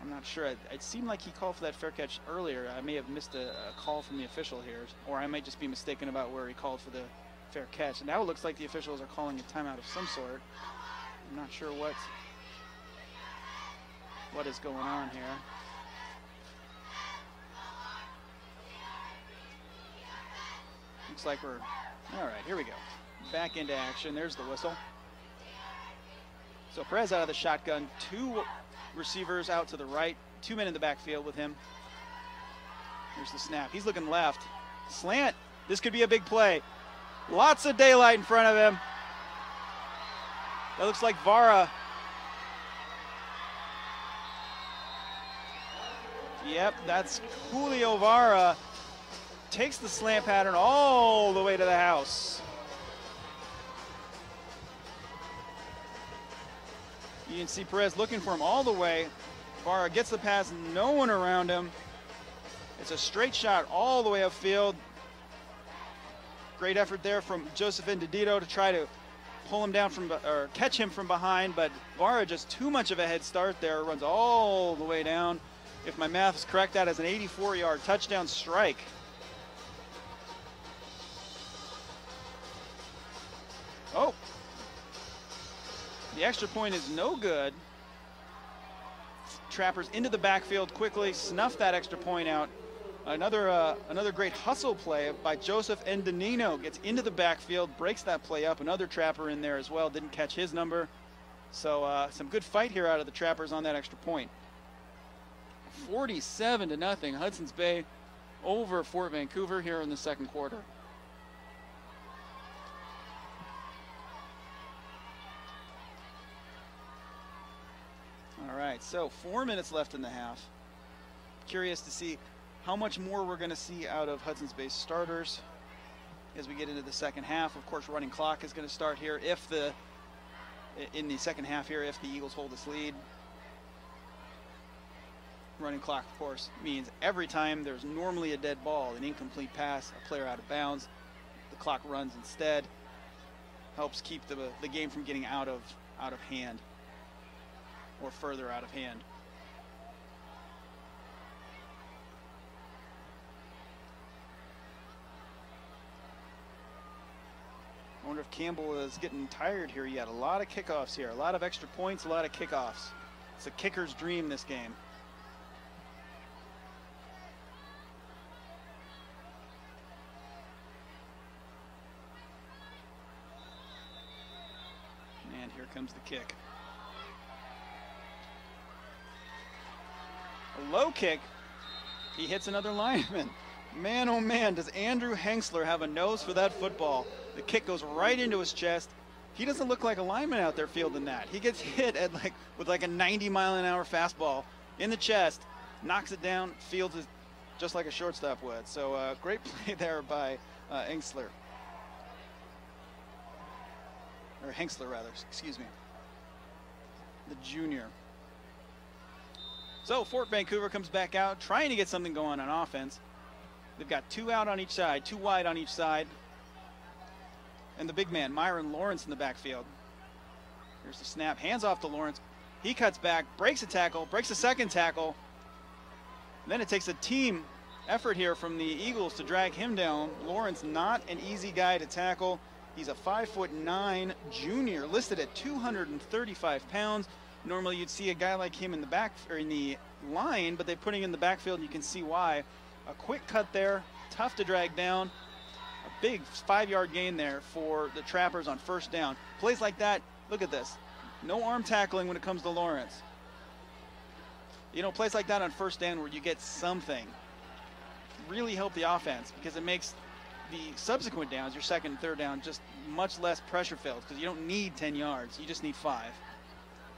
I'm not sure. It seemed like he called for that fair catch earlier. I may have missed a call from the official here, or I might just be mistaken about where he called for the fair catch. And now it looks like the officials are calling a timeout of some sort. I'm not sure what is going on here. Looks like we're, all right, here we go. Back into action. There's the whistle. So Perez out of the shotgun. 2 receivers out to the right. 2 men in the backfield with him. Here's the snap. He's looking left. Slant. This could be a big play. Lots of daylight in front of him. That looks like Vara. Yep, that's Julio Vara. Takes the slant pattern all the way to the house. You can see Perez looking for him all the way. Vara gets the pass, no one around him. It's a straight shot all the way upfield. Great effort there from Joseph Indedito to try to pull him down from, or catch him from behind, but Vara just too much of a head start there. Runs all the way down. If my math is correct, that is an 84-yard touchdown strike. Oh. The extra point is no good. Trappers into the backfield quickly, snuff that extra point out. Another great hustle play by Joseph Endonino. Gets into the backfield, breaks that play up. Another Trapper in there as well, didn't catch his number. So some good fight here out of the Trappers on that extra point. 47-0, Hudson's Bay over Fort Vancouver here in the second quarter. All right, so 4 minutes left in the half. Curious to see how much more we're going to see out of Hudson's Bay starters as we get into the second half. Of course, running clock is going to start here in the second half here if the Eagles hold this lead. Running clock, of course, means every time there's normally a dead ball, an incomplete pass, a player out of bounds, the clock runs instead. Helps keep the game from getting out of hand. Or further out of hand. I wonder if Campbell is getting tired here yet. A lot of kickoffs here, a lot of extra points, a lot of kickoffs. It's a kicker's dream, this game. And here comes the kick. A low kick. He hits another lineman. Man, oh man, does Andrew Hensler have a nose for that football. The kick goes right into his chest. He doesn't look like a lineman out there fielding that. He gets hit with a 90-mile-an-hour fastball in the chest, knocks it down, fields it just like a shortstop would. So great play there by Hensler. Or Hensler, rather, excuse me. The junior. So Fort Vancouver comes back out, trying to get something going on offense. They've got 2 out on each side, 2 wide on each side. And the big man, Myron Lawrence, in the backfield. Here's the snap, hands off to Lawrence. He cuts back, breaks a tackle, breaks a second tackle. And then it takes a team effort here from the Eagles to drag him down. Lawrence, not an easy guy to tackle. He's a 5'9" junior, listed at 235 pounds. Normally you'd see a guy like him in the back or in the line, but they're putting him in the backfield and you can see why. A quick cut there, tough to drag down. A big 5-yard gain there for the Trappers on first down. Plays like that, look at this. No arm tackling when it comes to Lawrence. You know, plays like that on first down where you get something really help the offense, because it makes the subsequent downs, your second and third down, just much less pressure filled, because you don't need 10 yards. You just need 5.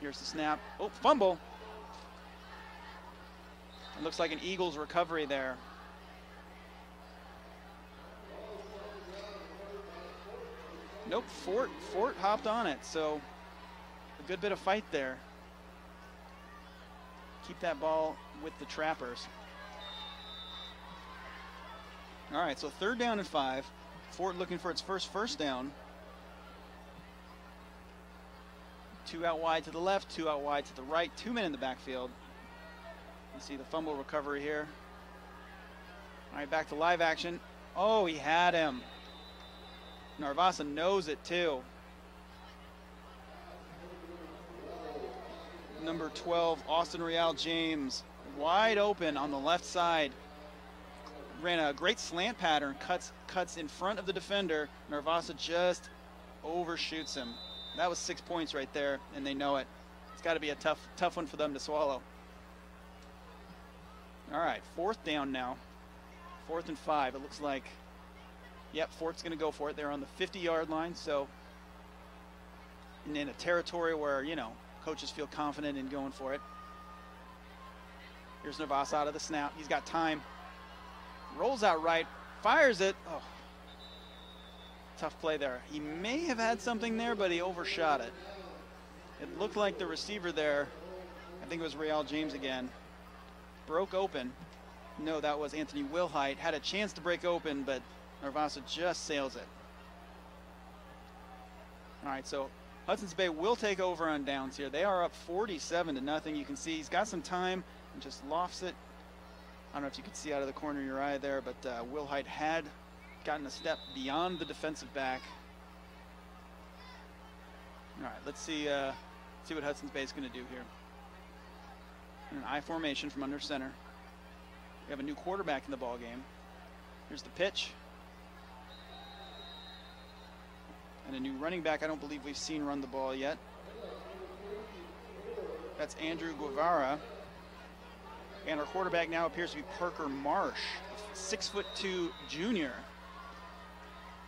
Here's the snap. Oh, fumble. It looks like an Eagles recovery there. Nope, Fort hopped on it, so a good bit of fight there. Keep that ball with the Trappers. All right, so 3rd down and 5. Fort looking for its first down. 2 out wide to the left, 2 out wide to the right, 2 men in the backfield. You see the fumble recovery here. All right, back to live action. Oh, he had him. Narvasa knows it too. Number 12, Austin Real James, wide open on the left side. Ran a great slant pattern, cuts in front of the defender. Narvasa just overshoots him. That was 6 points right there, and they know it. It's got to be a tough one for them to swallow. All right, 4th down now. 4th and 5, it looks like. Yep, Fort's going to go for it. They're on the 50-yard line, so in a territory where, you know, coaches feel confident in going for it. Here's Narvasa out of the snap. He's got time. Rolls out right, fires it. Oh, tough play there. He may have had something there, but he overshot it. It looked like the receiver there, I think it was Real James again, broke open. No, that was Anthony Wilhite. Had a chance to break open, but Narvasa just sails it. All right, so Hudson's Bay will take over on downs here. They are up 47-0. You can see he's got some time and just lofts it. I don't know if you could see out of the corner of your eye there, but Wilhite had gotten a step beyond the defensive back. All right, let's see what Hudson's Bay is going to do here. In an I formation from under center. We have a new quarterback in the ball game. Here's the pitch. And a new running back I don't believe we've seen run the ball yet. That's Andrew Guevara. And our quarterback now appears to be Parker Marsh, 6'2" junior.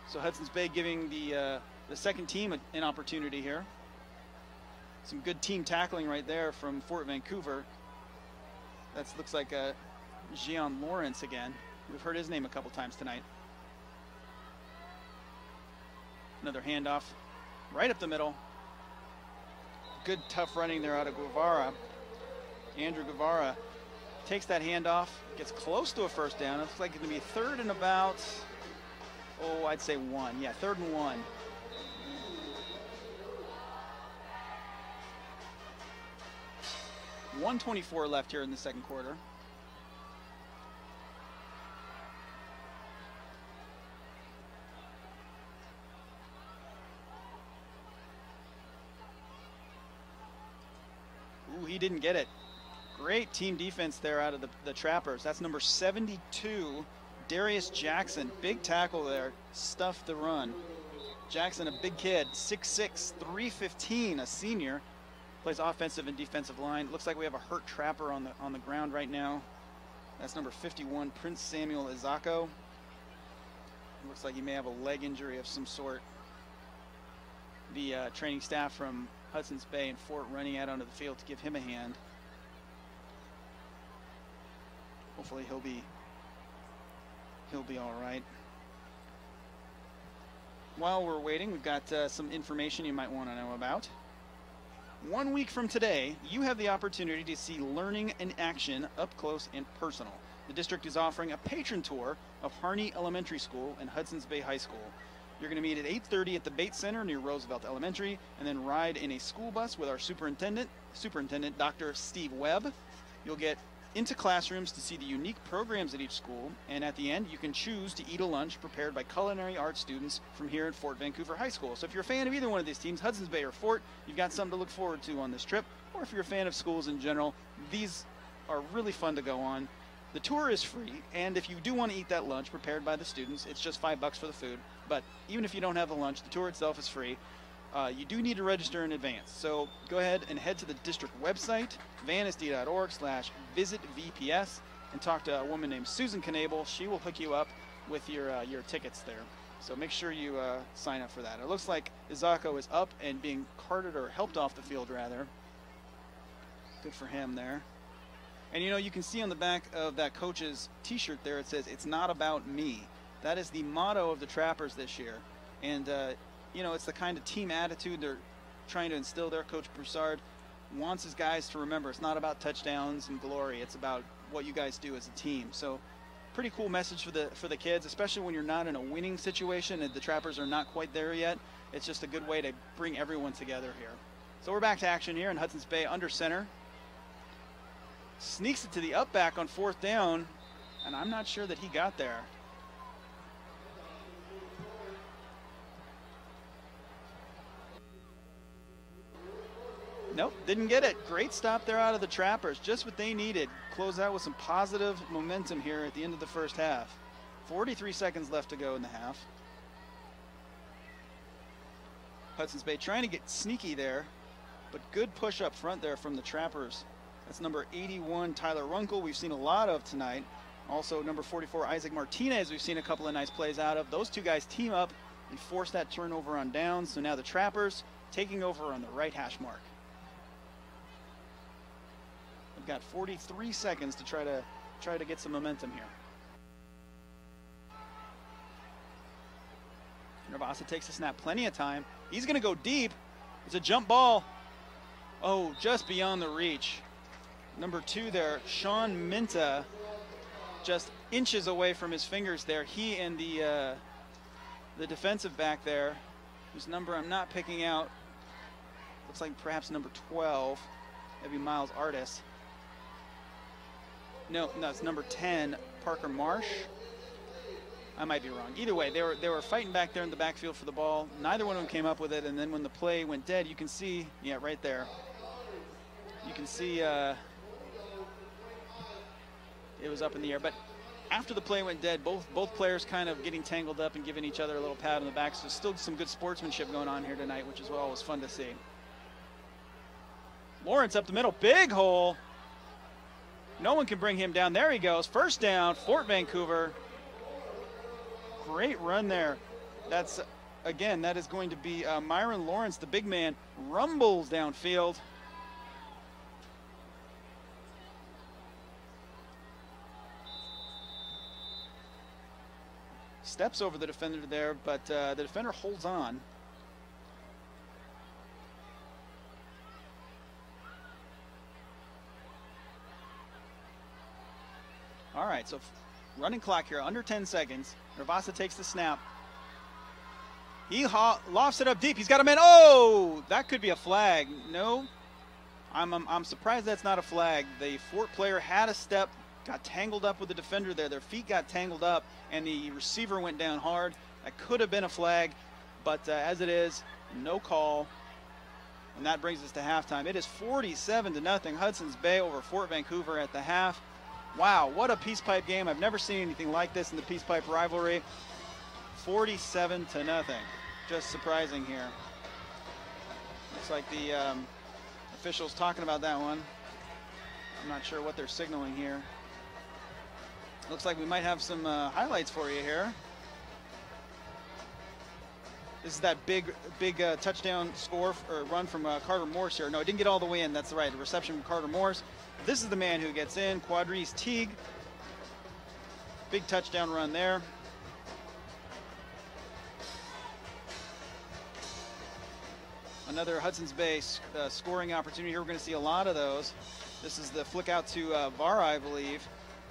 So Hudson's Bay giving the second team an opportunity here. Some good team tackling right there from Fort Vancouver. That looks like Gian Lawrence again. We've heard his name a couple times tonight. Another handoff right up the middle. Good tough running there out of Guevara. Andrew Guevara takes that handoff, gets close to a first down. It looks like it's going to be 3rd and about, oh, I'd say 1. Yeah, 3rd and 1. $1:24 left here in the second quarter. Ooh, he didn't get it. Great team defense there out of the Trappers. That's number 72, Darius Jackson. Big tackle there, stuffed the run. Jackson, a big kid, 6'6", 315, a senior. Plays offensive and defensive line. Looks like we have a hurt Trapper on the ground right now. That's number 51, Prince Samuel Izako. Looks like he may have a leg injury of some sort. The training staff from Hudson's Bay and Fort running out onto the field to give him a hand. Hopefully he'll be all right. While we're waiting, we've got some information you might want to know about. 1 week from today, you have the opportunity to see learning in action up close and personal. The district is offering a patron tour of Harney Elementary School and Hudson's Bay High School. You're going to meet at 8:30 at the Bates Center near Roosevelt Elementary, and then ride in a school bus with our superintendent Dr. Steve Webb. You'll get into classrooms to see the unique programs at each school, and at the end you can choose to eat a lunch prepared by culinary arts students from here at Fort Vancouver High School. So if you're a fan of either one of these teams, Hudson's Bay or Fort, you've got something to look forward to on this trip. Or if you're a fan of schools in general, these are really fun to go on. The tour is free, and if you do want to eat that lunch prepared by the students, it's just $5 for the food. But even if you don't have the lunch, the tour itself is free. You do need to register in advance. So go ahead and head to the district website, vansd.org/visitvps, and talk to a woman named Susan Knable. She will hook you up with your tickets there. So make sure you sign up for that. It looks like Izako is up and being carted, or helped off the field rather. Good for him there. And you know, you can see on the back of that coach's t-shirt there, it says, "It's not about me." That is the motto of the Trappers this year. And you know, it's the kind of team attitude they're trying to instill there. Coach Broussard wants his guys to remember it's not about touchdowns and glory. It's about what you guys do as a team. So pretty cool message for the kids, especially when you're not in a winning situation and the Trappers are not quite there yet. It's just a good way to bring everyone together here. So we're back to action here in Hudson's Bay under center. Sneaks it to the up back on 4th down, and I'm not sure that he got there. Nope, didn't get it. Great stop there out of the Trappers. Just what they needed. Close out with some positive momentum here at the end of the first half. 43 seconds left to go in the half. Hudson's Bay trying to get sneaky there, but good push up front there from the Trappers. That's number 81, Tyler Runkle, we've seen a lot of tonight. Also number 44, Isaac Martinez, we've seen a couple of nice plays out of. Those two guys team up and force that turnover on downs. So now the Trappers taking over on the right hash mark. We've got 43 seconds to try to get some momentum here. Nervasa takes the snap, plenty of time. He's going to go deep. It's a jump ball. Oh, just beyond the reach. Number 2 there, Sean Minta, just inches away from his fingers there. He and the defensive back there, whose number I'm not picking out, looks like perhaps number 12, maybe Miles Artis. No, it's number 10, Parker Marsh. I might be wrong. Either way, they were fighting back there in the backfield for the ball. Neither one of them came up with it, and then when the play went dead, you can see, yeah, right there. You can see it was up in the air. But after the play went dead, both players kind of getting tangled up and giving each other a little pat on the back. So still some good sportsmanship going on here tonight, which is always fun to see. Lawrence up the middle, big hole. No one can bring him down. There he goes. First down, Fort Vancouver. Great run there. That's, again, that is going to be Myron Lawrence, the big man, rumbles downfield. Steps over the defender there, but the defender holds on. All right, so running clock here, under 10 seconds. Nervasa takes the snap. He lofts it up deep. He's got a man. Oh, that could be a flag. No, I'm surprised that's not a flag. The Fort player had a step, got tangled up with the defender there. Their feet got tangled up, and the receiver went down hard. That could have been a flag, but as it is, no call. And that brings us to halftime. It is 47-0, Hudson's Bay over Fort Vancouver at the half. Wow, what a Peace Pipe game. I've never seen anything like this in the Peace Pipe rivalry. 47-0. Just surprising here. Looks like the officials talking about that one. I'm not sure what they're signaling here. Looks like we might have some highlights for you here. This is that big touchdown score or run from Carter Morse here. No, it didn't get all the way in. That's right. The reception from Carter Morse. This is the man who gets in, Quadrice Teague. Big touchdown run there. Another Hudson's Bay scoring opportunity here. We're going to see a lot of those. This is the flick out to Vara, I believe.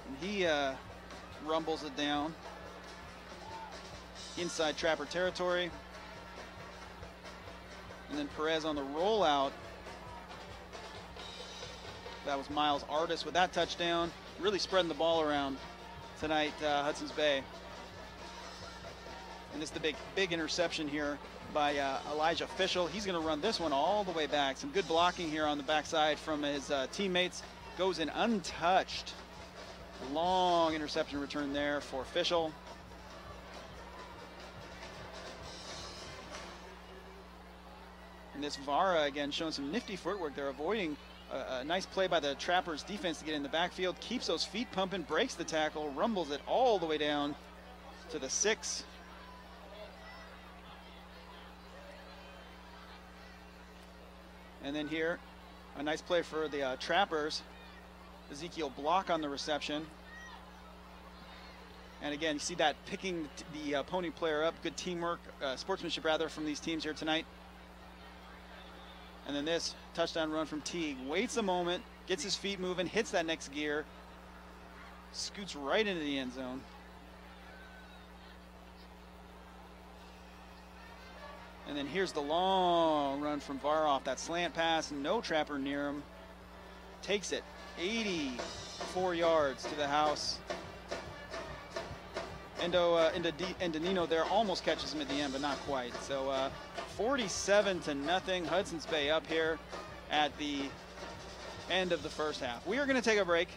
And he rumbles it down inside Trapper territory. And then Perez on the rollout That was Miles Artis with that touchdown. Really spreading the ball around tonight, Hudson's Bay. And this is the big interception here by Elijah Fischel. He's going to run this one all the way back. Some good blocking here on the backside from his teammates. Goes in untouched. Long interception return there for Fischel. And this Vara, again, showing some nifty footwork. They're avoiding a nice play by the Trappers defense to get in the backfield. Keeps those feet pumping, breaks the tackle, rumbles it all the way down to the 6. And then here, a nice play for the Trappers. Ezekiel Block on the reception. And again, you see that picking the opposing player up. Good teamwork, sportsmanship rather, from these teams here tonight. And then this touchdown run from Teague. Waits a moment, gets his feet moving, hits that next gear. Scoots right into the end zone. And then here's the long run from Varoff. That slant pass, no Trapper near him. Takes it 84 yards to the house. Nino there almost catches him at the end, but not quite. So 47-0, Hudson's Bay up here at the end of the first half. We are going to take a break.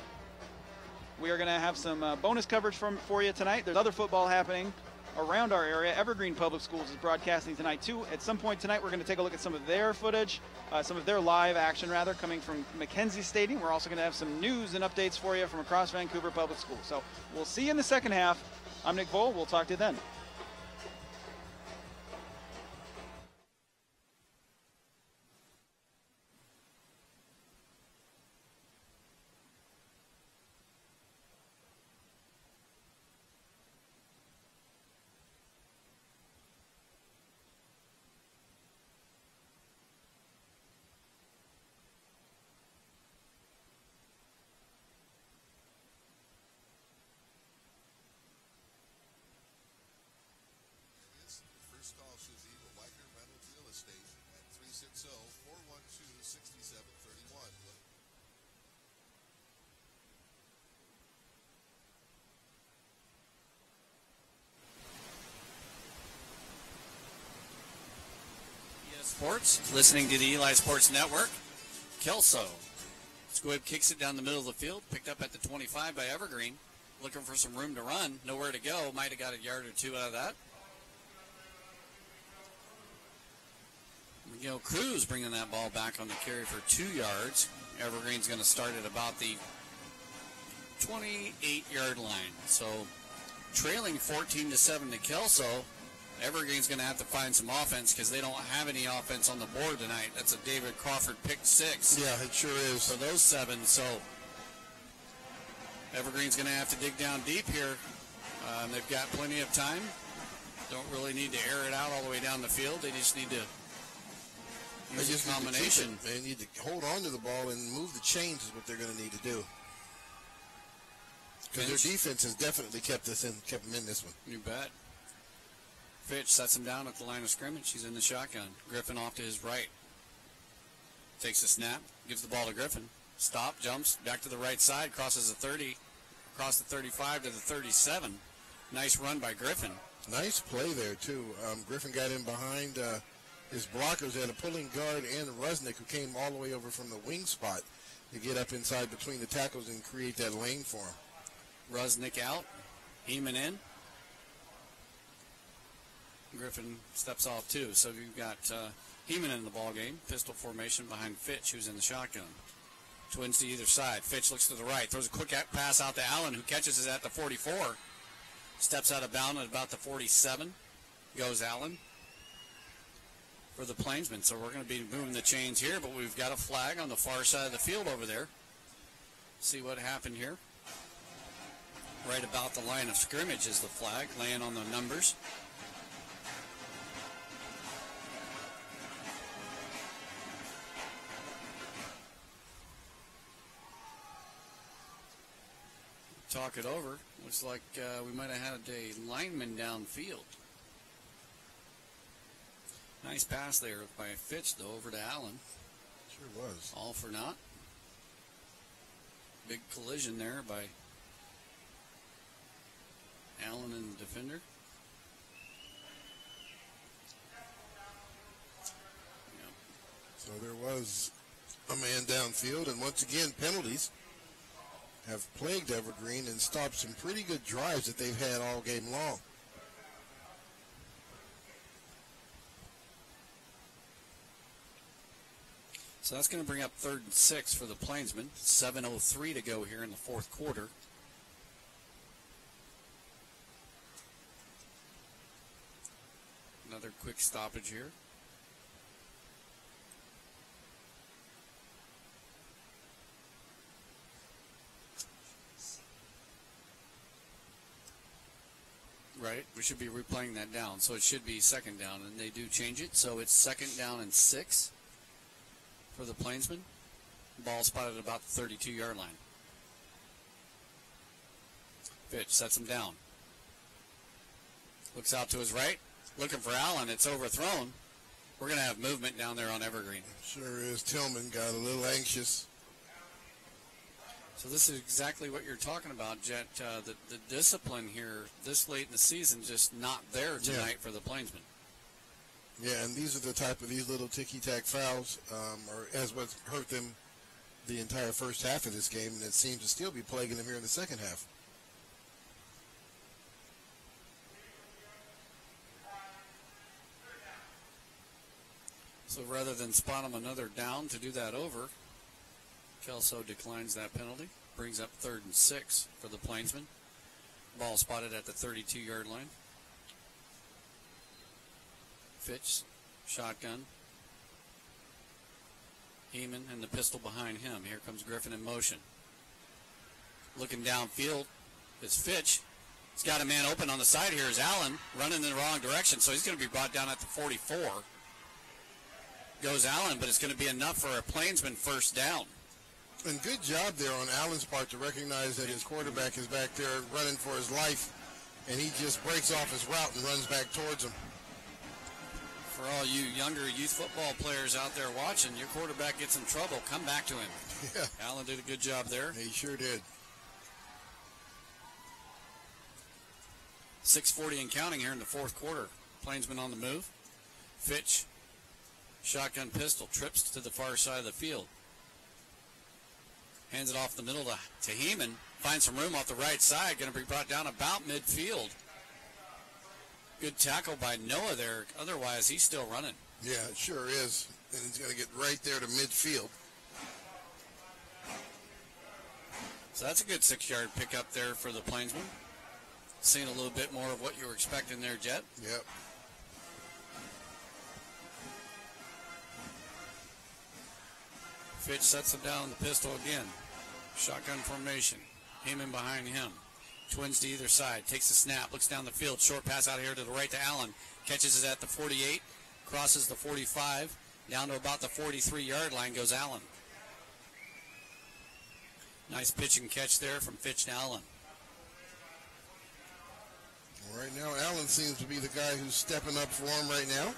We are going to have some bonus coverage for you tonight. There's other football happening around our area. Evergreen Public Schools is broadcasting tonight too. At some point tonight, we're going to take a look at some of their footage, some of their live action rather, coming from Mackenzie Stadium. We're also going to have some news and updates for you from across Vancouver Public Schools. So we'll see you in the second half. I'm Nick Vole. We'll talk to you then. Sports, listening to the Eli Sports Network. Kelso. Squib kicks it down the middle of the field, picked up at the 25 by Evergreen. Looking for some room to run, nowhere to go. Might have got a yard or two out of that. Miguel Cruz bringing that ball back on the carry for 2 yards. Evergreen's going to start at about the 28-yard line. So trailing 14-7 to Kelso. Evergreen's going to have to find some offense because they don't have any offense on the board tonight. That's a David Crawford pick 6. Yeah, it sure is. For those 7. So Evergreen's going to have to dig down deep here. They've got plenty of time. Don't really need to air it out all the way down the field. They just need to use a combination. They need to hold on to the ball and move the chains is what they're going to need to do. Because their defense has definitely kept them in this one. You bet. Fitch sets him down at the line of scrimmage. He's in the shotgun. Griffin off to his right. Takes a snap, gives the ball to Griffin. Stop, jumps, back to the right side, crosses the 30, across the 35 to the 37. Nice run by Griffin. Nice play there, too. Griffin got in behind his blockers. They had a pulling guard and Rusnick, who came all the way over from the wing spot to get up inside between the tackles and create that lane for him. Rusnick out. Heeman in. Griffin steps off too. So you've got Heeman in the ball game. Pistol formation behind Fitch, who's in the shotgun. Twins to either side. Fitch looks to the right. Throws a quick pass out to Allen, who catches it at the 44. Steps out of bounds at about the 47. Goes Allen for the Plainsmen. So we're going to be moving the chains here, but we've got a flag on the far side of the field over there. See what happened here. Right about the line of scrimmage is the flag, laying on the numbers. Talk it over. Looks like we might have had a lineman downfield. Nice pass there by Fitch, though, over to Allen. Sure was. All for naught. Big collision there by Allen and the defender. Yep. So there was a man downfield, and once again, penalties have plagued Evergreen and stopped some pretty good drives that they've had all game long. So that's going to bring up 3rd and 6 for the Plainsmen. 7:03 to go here in the fourth quarter. Another quick stoppage here. Right, we should be replaying that down, so it should be 2nd down, and they do change it, so it's 2nd down and 6 for the Plainsmen. Ball spotted at about the 32-yard line. Fitch sets him down. Looks out to his right, looking for Allen. It's overthrown. We're going to have movement down there on Evergreen. Sure is. Tillman got a little anxious. So this is exactly what you're talking about, Jet. The discipline here this late in the season just not there tonight for the Plainsmen. Yeah, and these are the type of these little ticky-tack fouls as what hurt them the entire first half of this game, and it seems to still be plaguing them here in the second half. So rather than spot him another down to do that over, Kelso declines that penalty. Brings up 3rd and 6 for the Plainsmen. Ball spotted at the 32-yard line. Fitch, shotgun. Heeman and the pistol behind him. Here comes Griffin in motion. Looking downfield is Fitch. He's got a man open on the side here is Allen, running in the wrong direction, so he's going to be brought down at the 44. Goes Allen, but it's going to be enough for a Plainsman first down. And good job there on Allen's part to recognize that his quarterback is back there running for his life, and he just breaks off his route and runs back towards him. For all you younger youth football players out there watching, your quarterback gets in trouble, come back to him. Yeah. Allen did a good job there. He sure did. 6:40 and counting here in the fourth quarter. Plainsman on the move. Fitch, shotgun pistol, trips to the far side of the field. Hands it off the middle to Heeman. Finds some room off the right side. Going to be brought down about midfield. Good tackle by Noah there. Otherwise, he's still running. Yeah, it sure is. And he's going to get right there to midfield. So that's a good 6-yard pickup there for the Plainsmen. Seeing a little bit more of what you were expecting there, Jet. Yep. Fitch sets him down on the pistol again. Shotgun formation. Heeman behind him. Twins to either side. Takes the snap. Looks down the field. Short pass out here to the right to Allen. Catches it at the 48. Crosses the 45. Down to about the 43-yard line goes Allen. Nice pitch and catch there from Fitch to Allen. Right now, Allen seems to be the guy who's stepping up for him right now.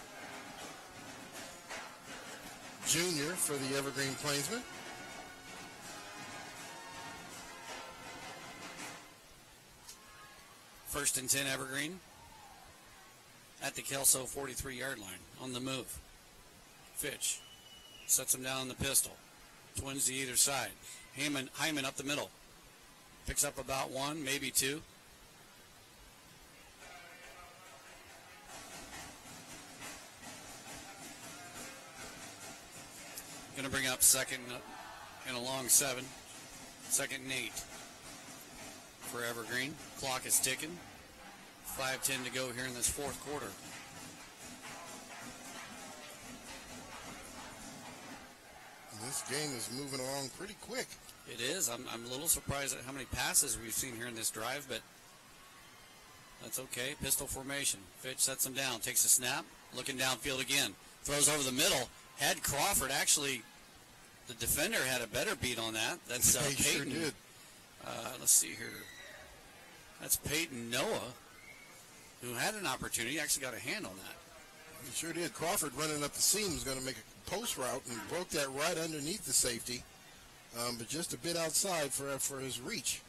Junior for the Evergreen Plainsmen. First and 10 Evergreen at the Kelso 43-yard line on the move. Fitch sets him down on the pistol. Twins to either side. Hyman up the middle. Picks up about 1, maybe 2. Going to bring up 2nd and a long 7. 2nd and 8 for Evergreen. Clock is ticking. 5:10 to go here in this fourth quarter. This game is moving along pretty quick. It is. I'm a little surprised at how many passes we've seen here in this drive, but that's okay. Pistol formation. Fitch sets him down. Takes a snap. Looking downfield again. Throws over the middle. Had Crawford. Actually, the defender had a better beat on that. That's He sure Peyton. did. Let's see here. That's Peyton Noah, who had an opportunity. He actually got a hand on that. He sure did. Crawford running up the seam was going to make a post route and broke that right underneath the safety. but just a bit outside for his reach.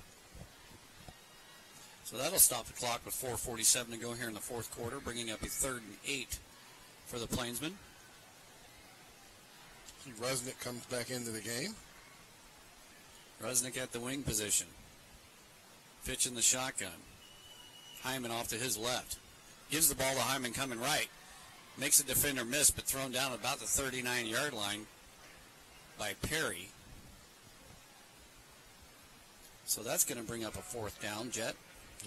So that'll stop the clock with 4:47 to go here in the fourth quarter, bringing up a 3rd and 8 for the Plainsmen. See, Rusnick comes back into the game. Rusnick at the wing position. Fitch in the shotgun. Hyman off to his left. Gives the ball to Hyman coming right. Makes a defender miss, but thrown down about the 39-yard line by Perry. So that's going to bring up a 4th down, Jet.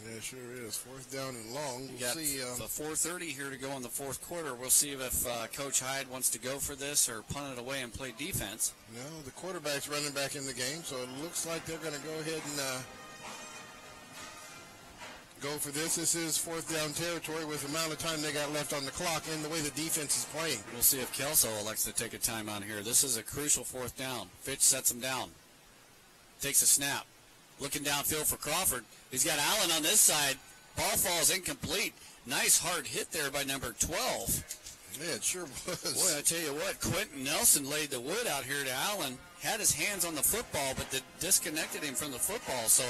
Yeah, it sure is. 4th down and long. We'll see. The 4:30 here to go in the fourth quarter. We'll see if Coach Hyde wants to go for this or punt it away and play defense. No, the quarterback's running back in the game, so it looks like they're going to go ahead and go for this. This is 4th down territory with the amount of time they got left on the clock and the way the defense is playing. We'll see if Kelso elects to take a timeout here. This is a crucial 4th down. Fitch sets him down. Takes a snap. Looking downfield for Crawford. He's got Allen on this side. Ball falls incomplete. Nice hard hit there by number 12. Yeah, it sure was. Boy, I tell you what, Quentin Nelson laid the wood out here to Allen. Had his hands on the football, but disconnected him from the football. So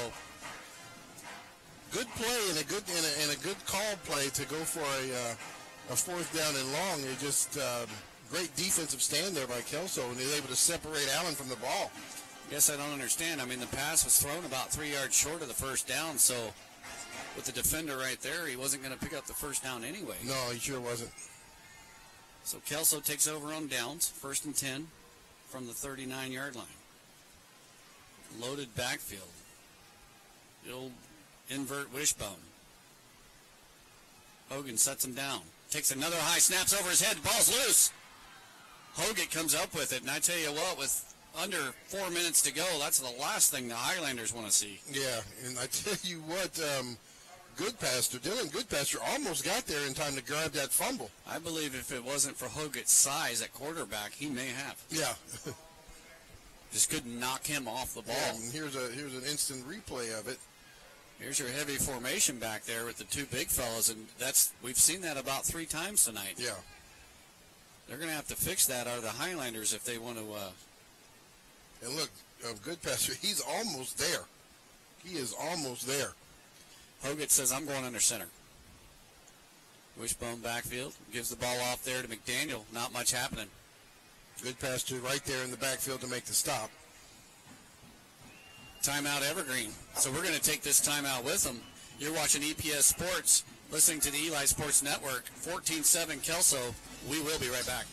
good play and a good call play to go for a 4th down and long. It just great defensive stand there by Kelso, and he's able to separate Allen from the ball. Guess I don't understand. I mean, the pass was thrown about 3 yards short of the 1st down, so with the defender right there, he wasn't going to pick up the 1st down anyway. No, he sure wasn't. So Kelso takes over on downs, 1st and 10 from the 39-yard line. Loaded backfield. The old invert wishbone. Hogan sets him down. Takes another high, snaps over his head, ball's loose. Hogan comes up with it, and I tell you what, with under 4 minutes to go, that's the last thing the Highlanders want to see. Yeah, and I tell you what, Dylan Goodpaster almost got there in time to grab that fumble. I believe if it wasn't for Hogan's size at quarterback, he may have. Yeah. Just couldn't knock him off the ball. Yeah, and here's an instant replay of it. Here's your heavy formation back there with the 2 big fellas, and we've seen that about 3 times tonight. Yeah. They're going to have to fix that out of the Highlanders if they want to. And look, Goodpaster, he's almost there. He is almost there. Hogan says, I'm going under center. Wishbone backfield. Gives the ball off there to McDaniel. Not much happening. Goodpaster right there in the backfield to make the stop. Timeout Evergreen. So we're going to take this timeout with them. You're watching EPS Sports, listening to the Eli Sports Network. 14-7 Kelso. We will be right back.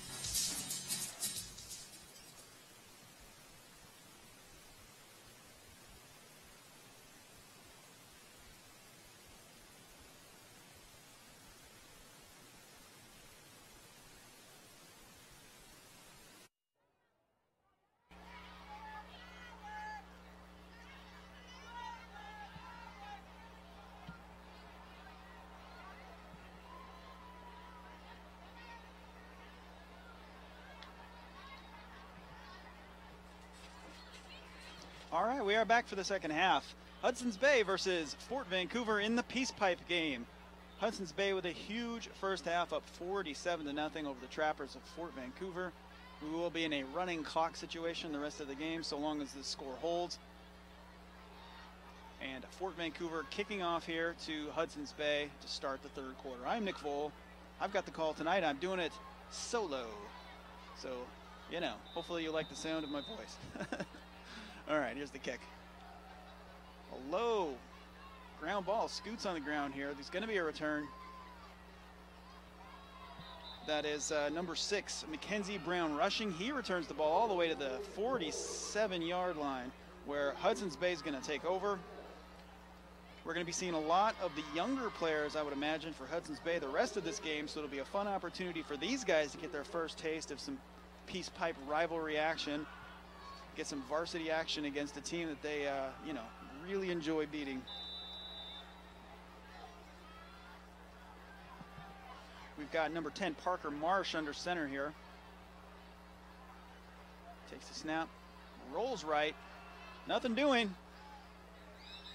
All right, we are back for the second half. Hudson's Bay versus Fort Vancouver in the Peace Pipe game. Hudson's Bay with a huge first half, up 47-0 over the Trappers of Fort Vancouver. We will be in a running clock situation the rest of the game, so long as the score holds. And Fort Vancouver kicking off here to Hudson's Bay to start the third quarter. I'm Nick Vole. I've got the call tonight. I'm doing it solo. So, you know, hopefully you like the sound of my voice. All right, here's the kick. A low ground ball. Scoots on the ground here. There's going to be a return. That is number 6, Mackenzie Brown rushing. He returns the ball all the way to the 47-yard line where Hudson's Bay is going to take over. We're going to be seeing a lot of the younger players, I would imagine, for Hudson's Bay the rest of this game, so it'll be a fun opportunity for these guys to get their first taste of some Peace Pipe rivalry action, get some varsity action against a team that they, you know, really enjoy beating. We've got number 10, Parker Marsh, under center here. Takes the snap, rolls right, nothing doing.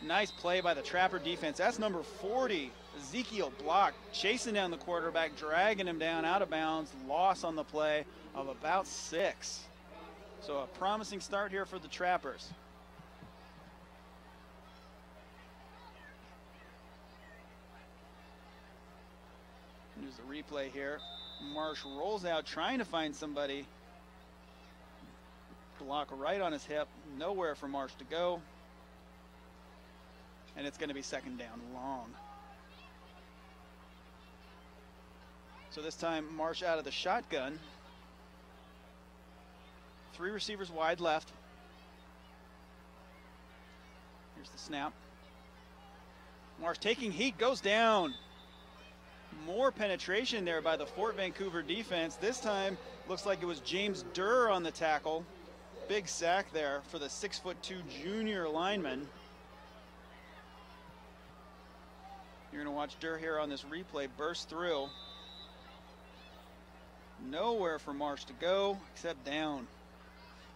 Nice play by the Trapper defense. That's number 40, Ezekiel Block, chasing down the quarterback, dragging him down out of bounds. Loss on the play of about 6. So a promising start here for the Trappers. Here's the replay here. Marsh rolls out trying to find somebody. Block right on his hip. Nowhere for Marsh to go. And it's going to be second down long. So this time Marsh out of the shotgun. 3 receivers wide left. Here's the snap. Marsh taking heat, goes down. More penetration there by the Fort Vancouver defense. This time looks like it was James Durr on the tackle. Big sack there for the 6'2" junior lineman. You're going to watch Durr here on this replay burst through. Nowhere for Marsh to go except down.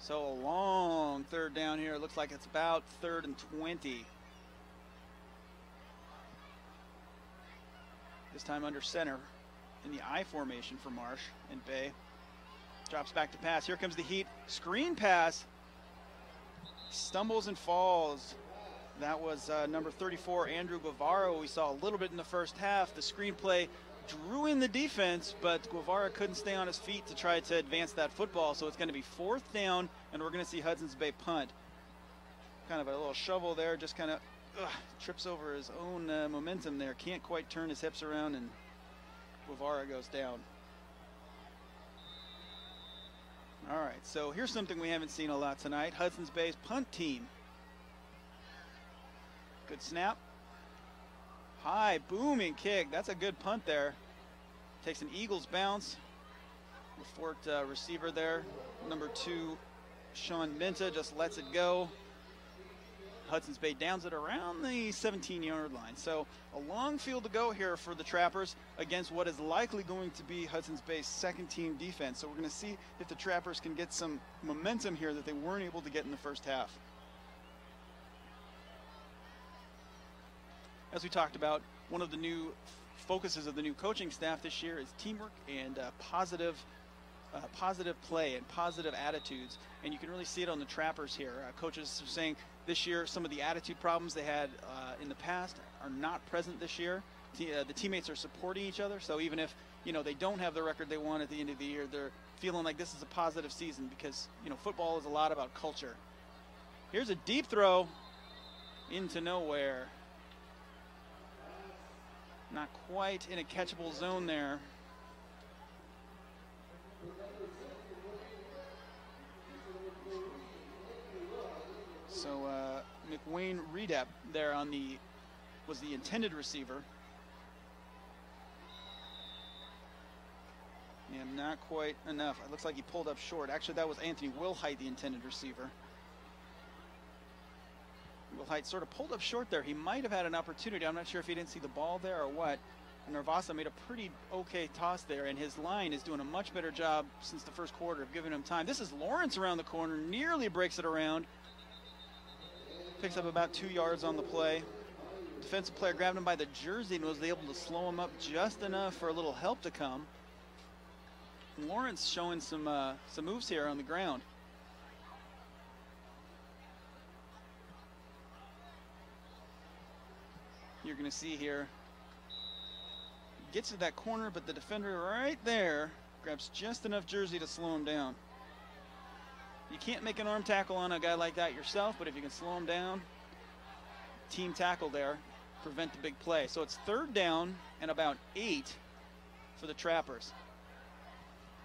So a long third down here. It looks like it's about 3rd and 20. This time under center in the I formation for Marsh and Bay. Drops back to pass. Here comes the heat. Screen pass. Stumbles and falls. That was number 34, Andrew Guevara. We saw a little bit in the first half. The screenplay drew in the defense, but Guevara couldn't stay on his feet to try to advance that football. So it's going to be 4th down, and we're going to see Hudson's Bay punt. Kind of a little shovel there, just kind of trips over his own momentum there. Can't quite turn his hips around, and Guevara goes down. All right, so here's something we haven't seen a lot tonight. Hudson's Bay's punt team. Good snap. High, booming kick. That's a good punt there. Takes an Eagles bounce. The Fort receiver there, number 2, Sean Minta, just lets it go. Hudson's Bay downs it around the 17-yard line. So a long field to go here for the Trappers against what is likely going to be Hudson's Bay's second-team defense. So we're going to see if the Trappers can get some momentum here that they weren't able to get in the first half. As we talked about, one of the new focuses of the new coaching staff this year is teamwork and positive play and positive attitudes. And you can really see it on the Trappers here. Coaches are saying this year some of the attitude problems they had in the past are not present this year. The teammates are supporting each other. So even if they don't have the record they want at the end of the year, they're feeling like this is a positive season because football is a lot about culture. Here's a deep throw into nowhere. Not quite in a catchable zone there. So McWayne Redep there was the intended receiver. And not quite enough. It looks like he pulled up short. Actually, that was Anthony Wilhite, the intended receiver. Wilhite sort of pulled up short there. He might have had an opportunity. I'm not sure if he didn't see the ball there or what. And Narvasa made a pretty okay toss there, and his line is doing a much better job since the first quarter of giving him time. This is Lawrence around the corner, nearly breaks it around. Picks up about 2 yards on the play. Defensive player grabbed him by the jersey and was able to slow him up just enough for a little help to come. And Lawrence showing some moves here on the ground. You're going to see here, gets to that corner, but the defender right there grabs just enough jersey to slow him down. You can't make an arm tackle on a guy like that yourself, but if you can slow him down, team tackle there, prevent the big play. So it's 3rd down and about 8 for the Trappers.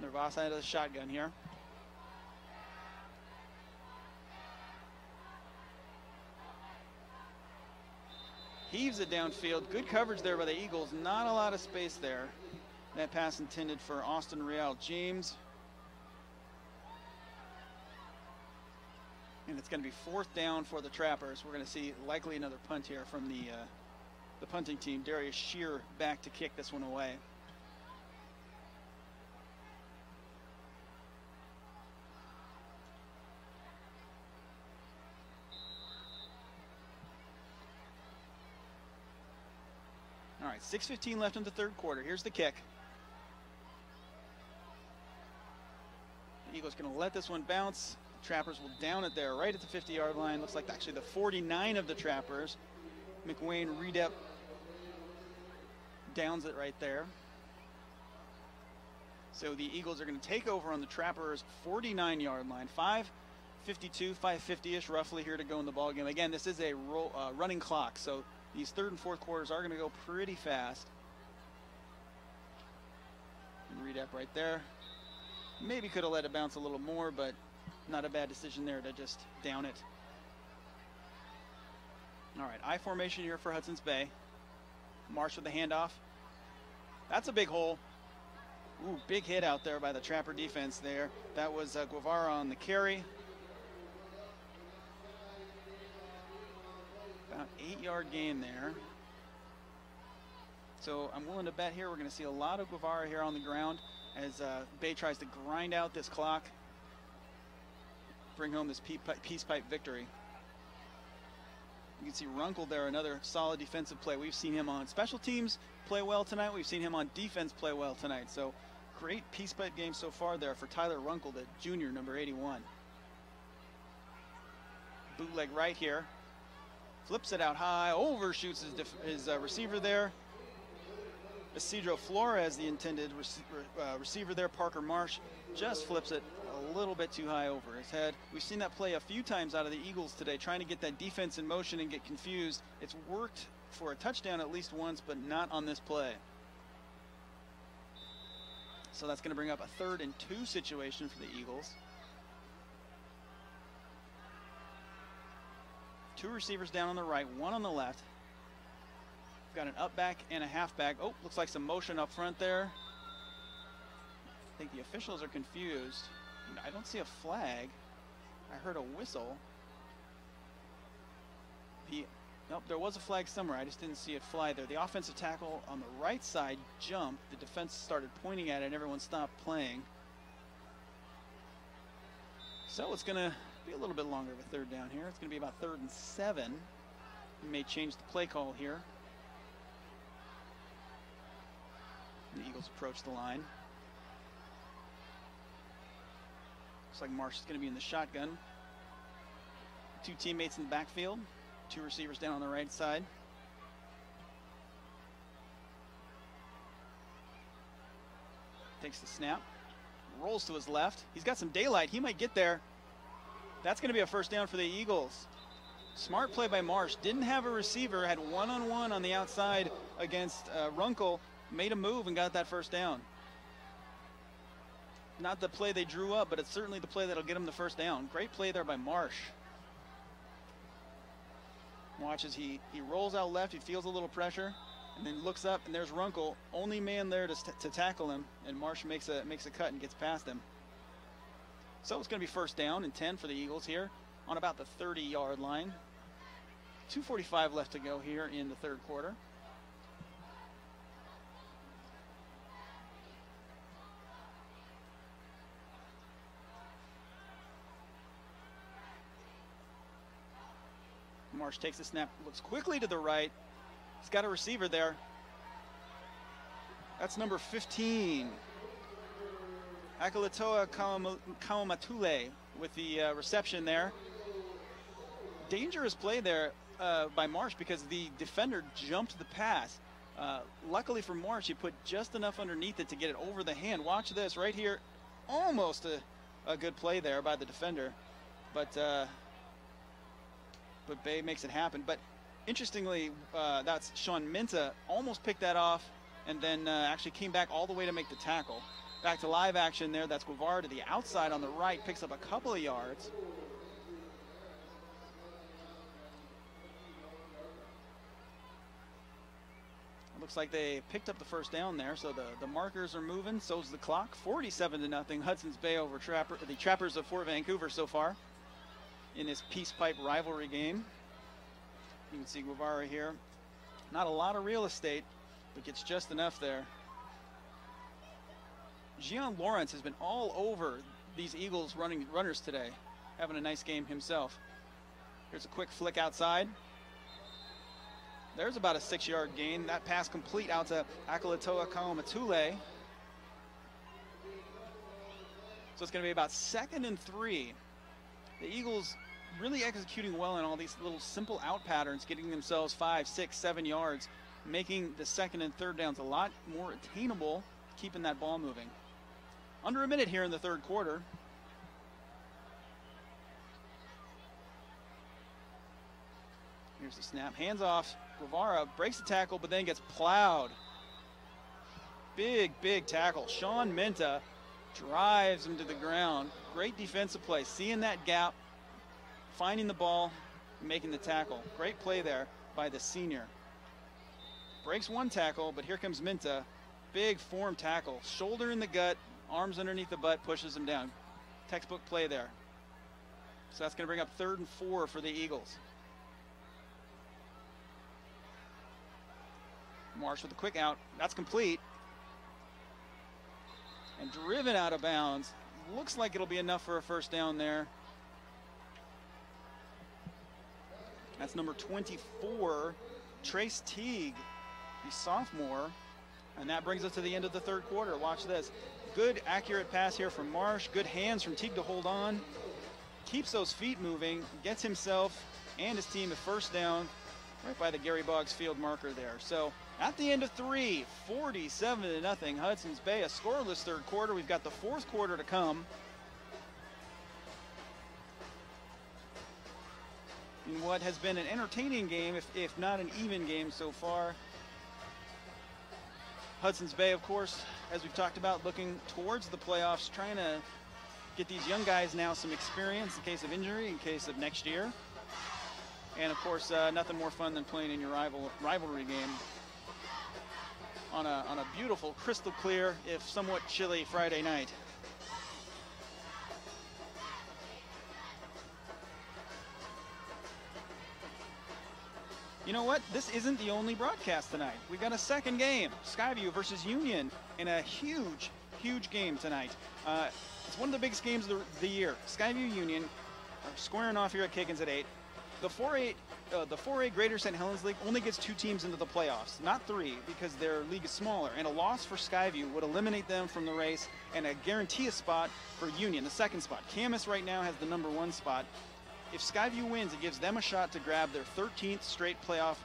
Narvasa out of the shotgun here. Heaves it downfield. Good coverage there by the Eagles. Not a lot of space there. That pass intended for Austin Real James. And it's going to be 4th down for the Trappers. We're going to see likely another punt here from the punting team. Darius Shear back to kick this one away. All right, 6:15 left in the 3rd quarter. Here's the kick. The Eagles going to let this one bounce Trappers will down it there right at the 50-yard line. Looks like actually the 49 of the Trappers. McWayne Redep downs it right there. So the Eagles are going to take over on the Trappers' 49-yard line. 5:52, 5:50-ish roughly here to go in the ballgame. Again, this is a running clock, so these third and fourth quarters are going to go pretty fast. And Redep right there. Maybe could have let it bounce a little more, but not a bad decision there to just down it. All right, I formation here for Hudson's Bay. Marsh with the handoff. That's a big hole. Ooh, big hit out there by the Trapper defense there. That was Guevara on the carry. About 8-yard gain there. So I'm willing to bet here we're going to see a lot of Guevara here on the ground as Bay tries to grind out this clock. Bring home this peace pipe victory. You can see Runkle there, another solid defensive play. We've seen him on special teams play well tonight. We've seen him on defense play well tonight. So great peace pipe game so far there for Tyler Runkle, the junior, number 81. Bootleg right here. Flips it out high, overshoots his receiver there. Isidro Flores, the intended receiver there, Parker Marsh, just flips it a little bit too high over his head. We've seen that play a few times out of the Eagles today, trying to get that defense in motion and get confused. It's worked for a touchdown at least once, but not on this play. So that's going to bring up a 3rd and 2 situation for the Eagles. 2 receivers down on the right, 1 on the left. Got an up back and a halfback. Oh, looks like some motion up front there. I think the officials are confused. I don't see a flag. I heard a whistle. Nope, there was a flag somewhere. I just didn't see it fly there. The offensive tackle on the right side jumped. The defense started pointing at it and everyone stopped playing. So it's going to be a little bit longer of a 3rd down here. It's going to be about 3rd and 7. We may change the play call here. The Eagles approach the line. Looks like Marsh is going to be in the shotgun. 2 teammates in the backfield. 2 receivers down on the right side. Takes the snap. Rolls to his left. He's got some daylight. He might get there. That's going to be a 1st down for the Eagles. Smart play by Marsh. Didn't have a receiver. Had one-on-one on the outside against Runkle. Made a move and got that 1st down. Not the play they drew up, but it's certainly the play that'll get him the 1st down. Great play there by Marsh. Watch as he rolls out left. He feels a little pressure and then looks up, and there's Runkle, only man there to tackle him, and Marsh makes a cut and gets past him. So it's going to be 1st down and 10 for the Eagles here on about the 30-yard line. 2:45 left to go here in the 3rd quarter. Marsh takes the snap, looks quickly to the right. He's got a receiver there. That's number 15. Akalatoa Kawamatule with the reception there. Dangerous play there by Marsh because the defender jumped the pass. Luckily for Marsh, he put just enough underneath it to get it over the hand. Watch this right here. Almost a good play there by the defender. But Bay makes it happen. But interestingly, that's Sean Minta almost picked that off and then actually came back all the way to make the tackle. Back to live action there. That's Guevara to the outside on the right. Picks up a couple of yards. It looks like they picked up the 1st down there. So the markers are moving. So's the clock. 47-0. Hudson's Bay over the Trappers of Fort Vancouver so far in this Peace Pipe rivalry game. You can see Guevara here. Not a lot of real estate, but gets just enough there. Gian Lawrence has been all over these Eagles runners today, having a nice game himself. Here's a quick flick outside. There's about a 6-yard gain. That pass complete out to Akalatoa Kawamatule. So it's going to be about 2nd and 3. The Eagles really executing well in all these little simple out patterns, getting themselves 5, 6, 7 yards, making the second and third downs a lot more attainable, keeping that ball moving. Under a minute here in the third quarter. Here's the snap, hands off. Guevara breaks the tackle, but then gets plowed. Big tackle. Sean Minta drives him to the ground. Great defensive play, seeing that gap, finding the ball, making the tackle. Great play there by the senior. Breaks one tackle, but here comes Minta. Big form tackle, shoulder in the gut, arms underneath the butt, pushes him down. Textbook play there. So that's going to bring up 3rd and 4 for the Eagles. Marsh with a quick out. That's complete. And driven out of bounds. Looks like it'll be enough for a first down there. That's number 24, Trace Teague, the sophomore. And that brings us to the end of the third quarter. Watch this. Good, accurate pass here from Marsh. Good hands from Teague to hold on. Keeps those feet moving. Gets himself and his team a first down right by the Gary Boggs field marker there. So at the end of 3, 47-0, Hudson's Bay, a scoreless third quarter. We've got the fourth quarter to come. In what has been an entertaining game, if not an even game so far. Hudson's Bay, of course, as we've talked about, looking towards the playoffs, trying to get these young guys now some experience in case of injury, in case of next year. And, of course, nothing more fun than playing in your rivalry game on a beautiful, crystal clear, if somewhat chilly Friday night. You know what? This isn't the only broadcast tonight. We've got a second game, Skyview versus Union, in a huge game tonight. It's one of the biggest games of the year. Skyview Union are squaring off here at Kiggins at 8. The 4A Greater St. Helens League only gets 2 teams into the playoffs, not 3, because their league is smaller. And a loss for Skyview would eliminate them from the race and guarantee a spot for Union, the second spot. Camas right now has the number 1 spot. If Skyview wins, it gives them a shot to grab their 13th straight playoff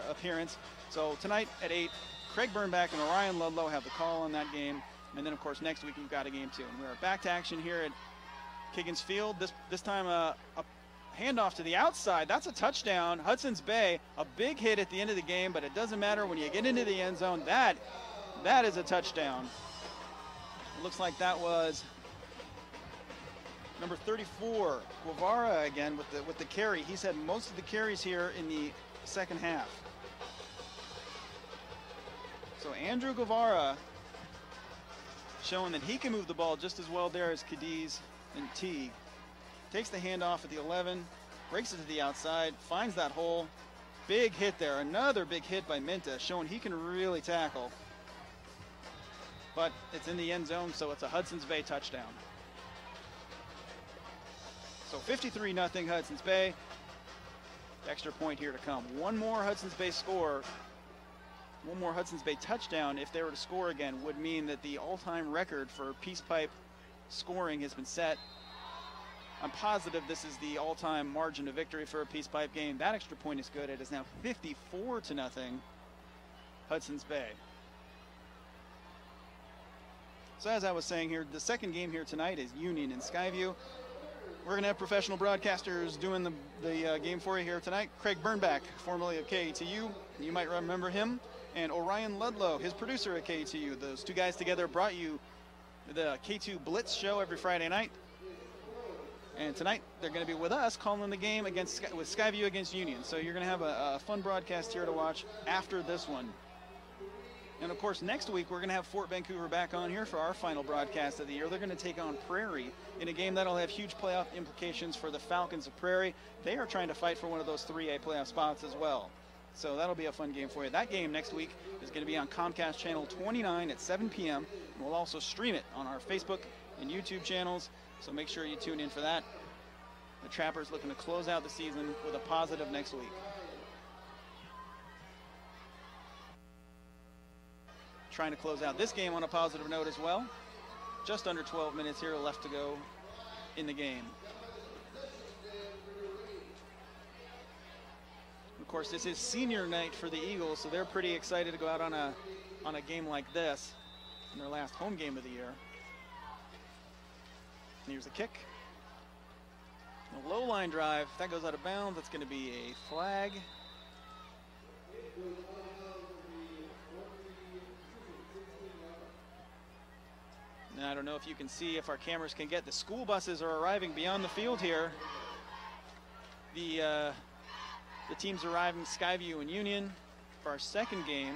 appearance. So tonight at 8, Craig Burnback and Orion Ludlow have the call on that game. And then, of course, next week we've got a game 2. And we're back to action here at Kiggins Field. This time a handoff to the outside. That's a touchdown. Hudson's Bay, a big hit at the end of the game, but it doesn't matter when you get into the end zone. That is a touchdown. It looks like that was number 34, Guevara again with the carry. He's had most of the carries here in the second half. So Andrew Guevara showing that he can move the ball just as well there as Cadiz and Teague. Takes the handoff at the 11, breaks it to the outside, finds that hole. Big hit there, another big hit by Minta, showing he can really tackle. But it's in the end zone, so it's a Hudson's Bay touchdown. So 53-0 Hudson's Bay. Extra point here to come. One more Hudson's Bay score, one more Hudson's Bay touchdown, if they were to score again, would mean that the all-time record for Peace Pipe scoring has been set. I'm positive this is the all-time margin of victory for a Peace Pipe game. That extra point is good. It is now 54-0 Hudson's Bay. So as I was saying here, the second game here tonight is Union and Skyview. We're going to have professional broadcasters doing the game for you here tonight. Craig Burnback, formerly of KATU. You might remember him. And Orion Ludlow, his producer at KATU. Those two guys together brought you the K2 Blitz show every Friday night. And tonight, they're going to be with us calling the game with Skyview against Union. So you're going to have a fun broadcast here to watch after this one. And, of course, next week, we're going to have Fort Vancouver back on here for our final broadcast of the year. They're going to take on Prairie in a game that'll have huge playoff implications for the Falcons of Prairie. They are trying to fight for one of those 3A playoff spots as well. So that'll be a fun game for you. That game next week is going to be on Comcast Channel 29 at 7 p.m. And we'll also stream it on our Facebook and YouTube channels. So make sure you tune in for that. The Trappers looking to close out the season with a positive next week. Trying to close out this game on a positive note as well. Just under 12 minutes here left to go in the game. Of course, this is senior night for the Eagles, so they're pretty excited to go out on a game like this in their last home game of the year. And here's a kick. A low line drive. If that goes out of bounds, that's going to be a flag. Now, I don't know if you can see, if our cameras can get, the school buses are arriving beyond the field here. The teams arriving, Skyview and Union, for our second game.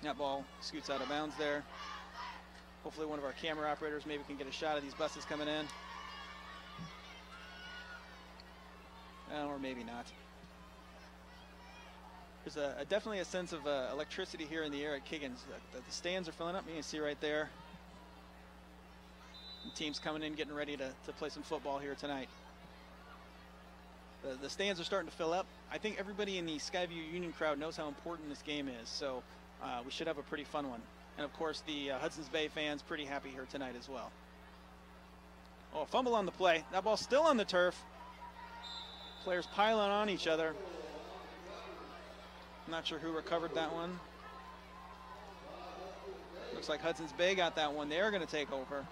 That ball scoots out of bounds there. Hopefully one of our camera operators maybe can get a shot of these buses coming in. Or maybe not. There's definitely a sense of electricity here in the air at Kiggins. The stands are filling up. You can see right there. The team's coming in, getting ready to play some football here tonight. The stands are starting to fill up. I think everybody in the Skyview Union crowd knows how important this game is, so we should have a pretty fun one. And of course, the Hudson's Bay fans pretty happy here tonight as well. Oh, fumble on the play. That ball's still on the turf. Players piling on each other. I'm not sure who recovered that one. Looks like Hudson's Bay got that one. They're going to take over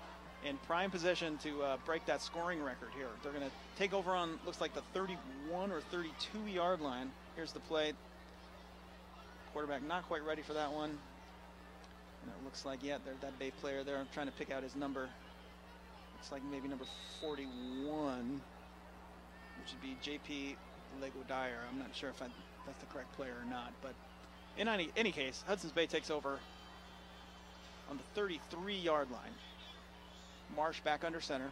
in prime position to break that scoring record here. They're going to take over on, looks like the 31 or 32 yard line. Here's the play. Quarterback not quite ready for that one. And it looks like, yeah, that Bay player there. I'm trying to pick out his number. Looks like maybe number 41, which would be JP Lego Dyer. I'm not sure if that's the correct player or not, but in any case, Hudson's Bay takes over on the 33 yard line. Marsh back under center.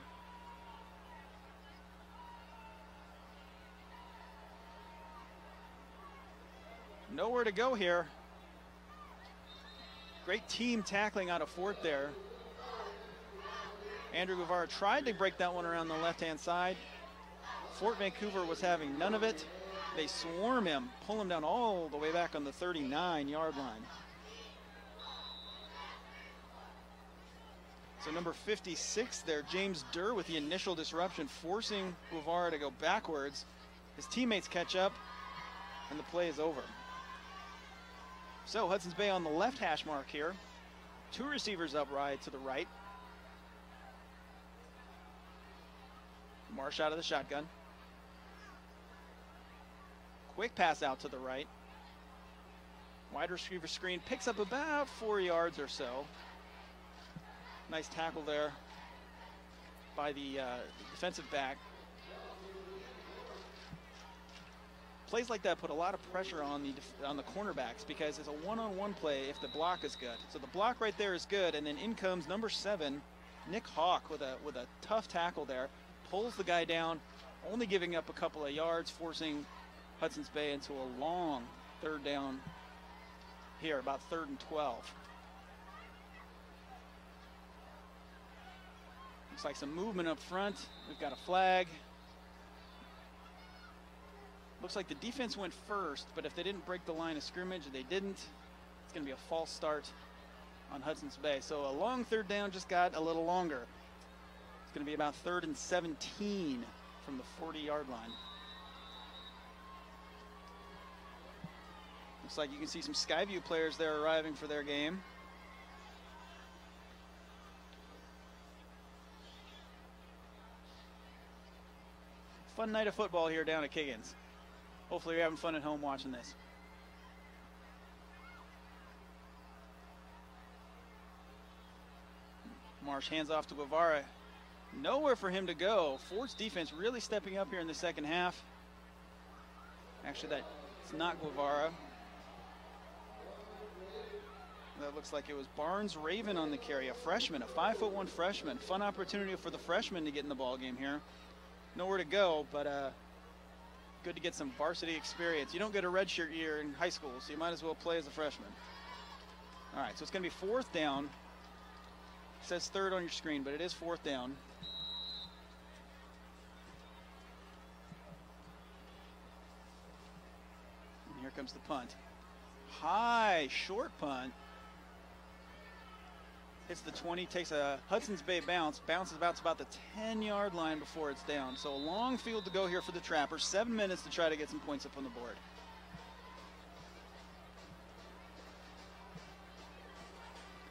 Nowhere to go here. Great team tackling out of Fort there. Andrew Guevara tried to break that one around the left-hand side. Fort Vancouver was having none of it. They swarm him, pull him down all the way back on the 39 yard line. So number 56 there, James Durr, with the initial disruption, forcing Guevara to go backwards. His teammates catch up, and the play is over. So Hudson's Bay on the left hash mark here. Two receivers upright to the right. Marsh out of the shotgun. Quick pass out to the right. Wide receiver screen, picks up about 4 yards or so. Nice tackle there by the defensive back. Plays like that put a lot of pressure on the cornerbacks, because it's a one-on-one play if the block is good. So the block right there is good, and then in comes number 7, Nick Hawk, with a tough tackle there. Pulls the guy down, only giving up a couple of yards, forcing Hudson's Bay into a long third down here, about 3rd and 12. Looks like some movement up front. We've got a flag. Looks like the defense went first, but if they didn't break the line of scrimmage, they didn't. It's going to be a false start on Hudson's Bay. So a long third down just got a little longer. It's going to be about 3rd and 17 from the 40-yard line. Looks like you can see some Skyview players there arriving for their game. Fun night of football here down at Kiggins. Hopefully you're having fun at home watching this. Marsh hands off to Guevara. Nowhere for him to go. Fort's defense really stepping up here in the second half. Actually, that's not Guevara. That looks like it was Barnes Raven on the carry, a freshman, a 5'1" freshman. Fun opportunity for the freshman to get in the ball game here. Nowhere to go, but good to get some varsity experience. You don't get a redshirt year in high school, so you might as well play as a freshman. All right, so it's going to be 4th down. It says 3rd on your screen, but it is 4th down. And here comes the punt. High, short punt. hits the 20, takes a Hudson's Bay bounce, bounces about the 10-yard line before it's down. So a long field to go here for the Trappers. 7 minutes to try to get some points up on the board.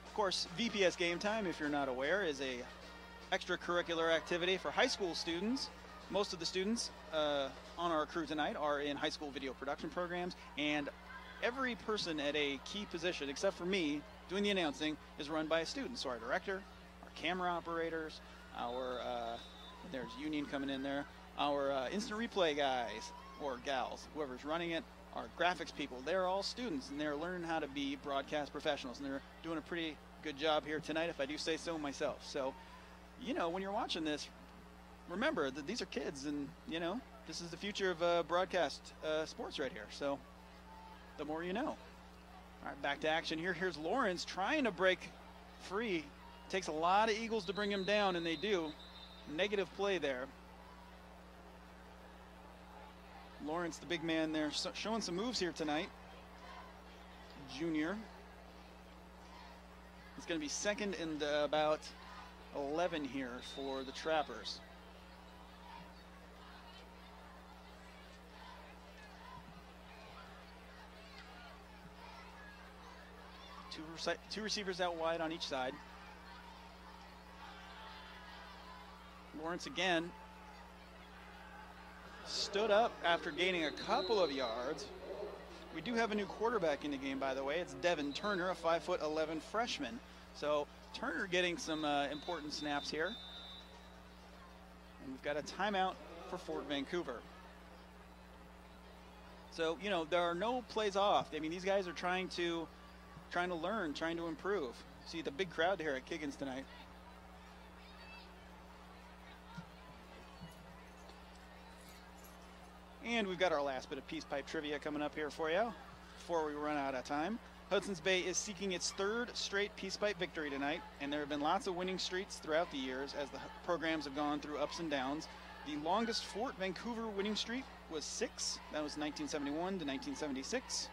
Of course, VPS Game Time, if you're not aware, is a extracurricular activity for high school students. Most of the students on our crew tonight are in high school video production programs, and every person at a key position, except for me, doing the announcing, is run by a student. So our director, our camera operators, our, there's Union coming in there, our instant replay guys or gals, whoever's running it, our graphics people, they're all students, and they're learning how to be broadcast professionals, and they're doing a pretty good job here tonight, if I do say so myself. So, you know, when you're watching this, remember that these are kids, and, you know, this is the future of broadcast sports right here. So the more you know. All right, back to action here. Here's Lawrence trying to break free. Takes a lot of Eagles to bring him down, and they do. Negative play there. Lawrence, the big man there, showing some moves here tonight. Junior. It's going to be second and about 11 here for the Trappers. Two receivers out wide on each side. Lawrence again stood up after gaining a couple of yards. We do have a new quarterback in the game, by the way. It's Devin Turner, a 5'11" freshman. So Turner getting some important snaps here. And we've got a timeout for Fort Vancouver. So, you know, there are no plays off. I mean, these guys are trying to learn, trying to improve. See the big crowd here at Kiggins tonight. And we've got our last bit of Peace Pipe trivia coming up here for you before we run out of time. Hudson's Bay is seeking its third straight Peace Pipe victory tonight, and there have been lots of winning streaks throughout the years as the programs have gone through ups and downs. The longest Fort Vancouver winning streak was 6. That was 1971 to 1976.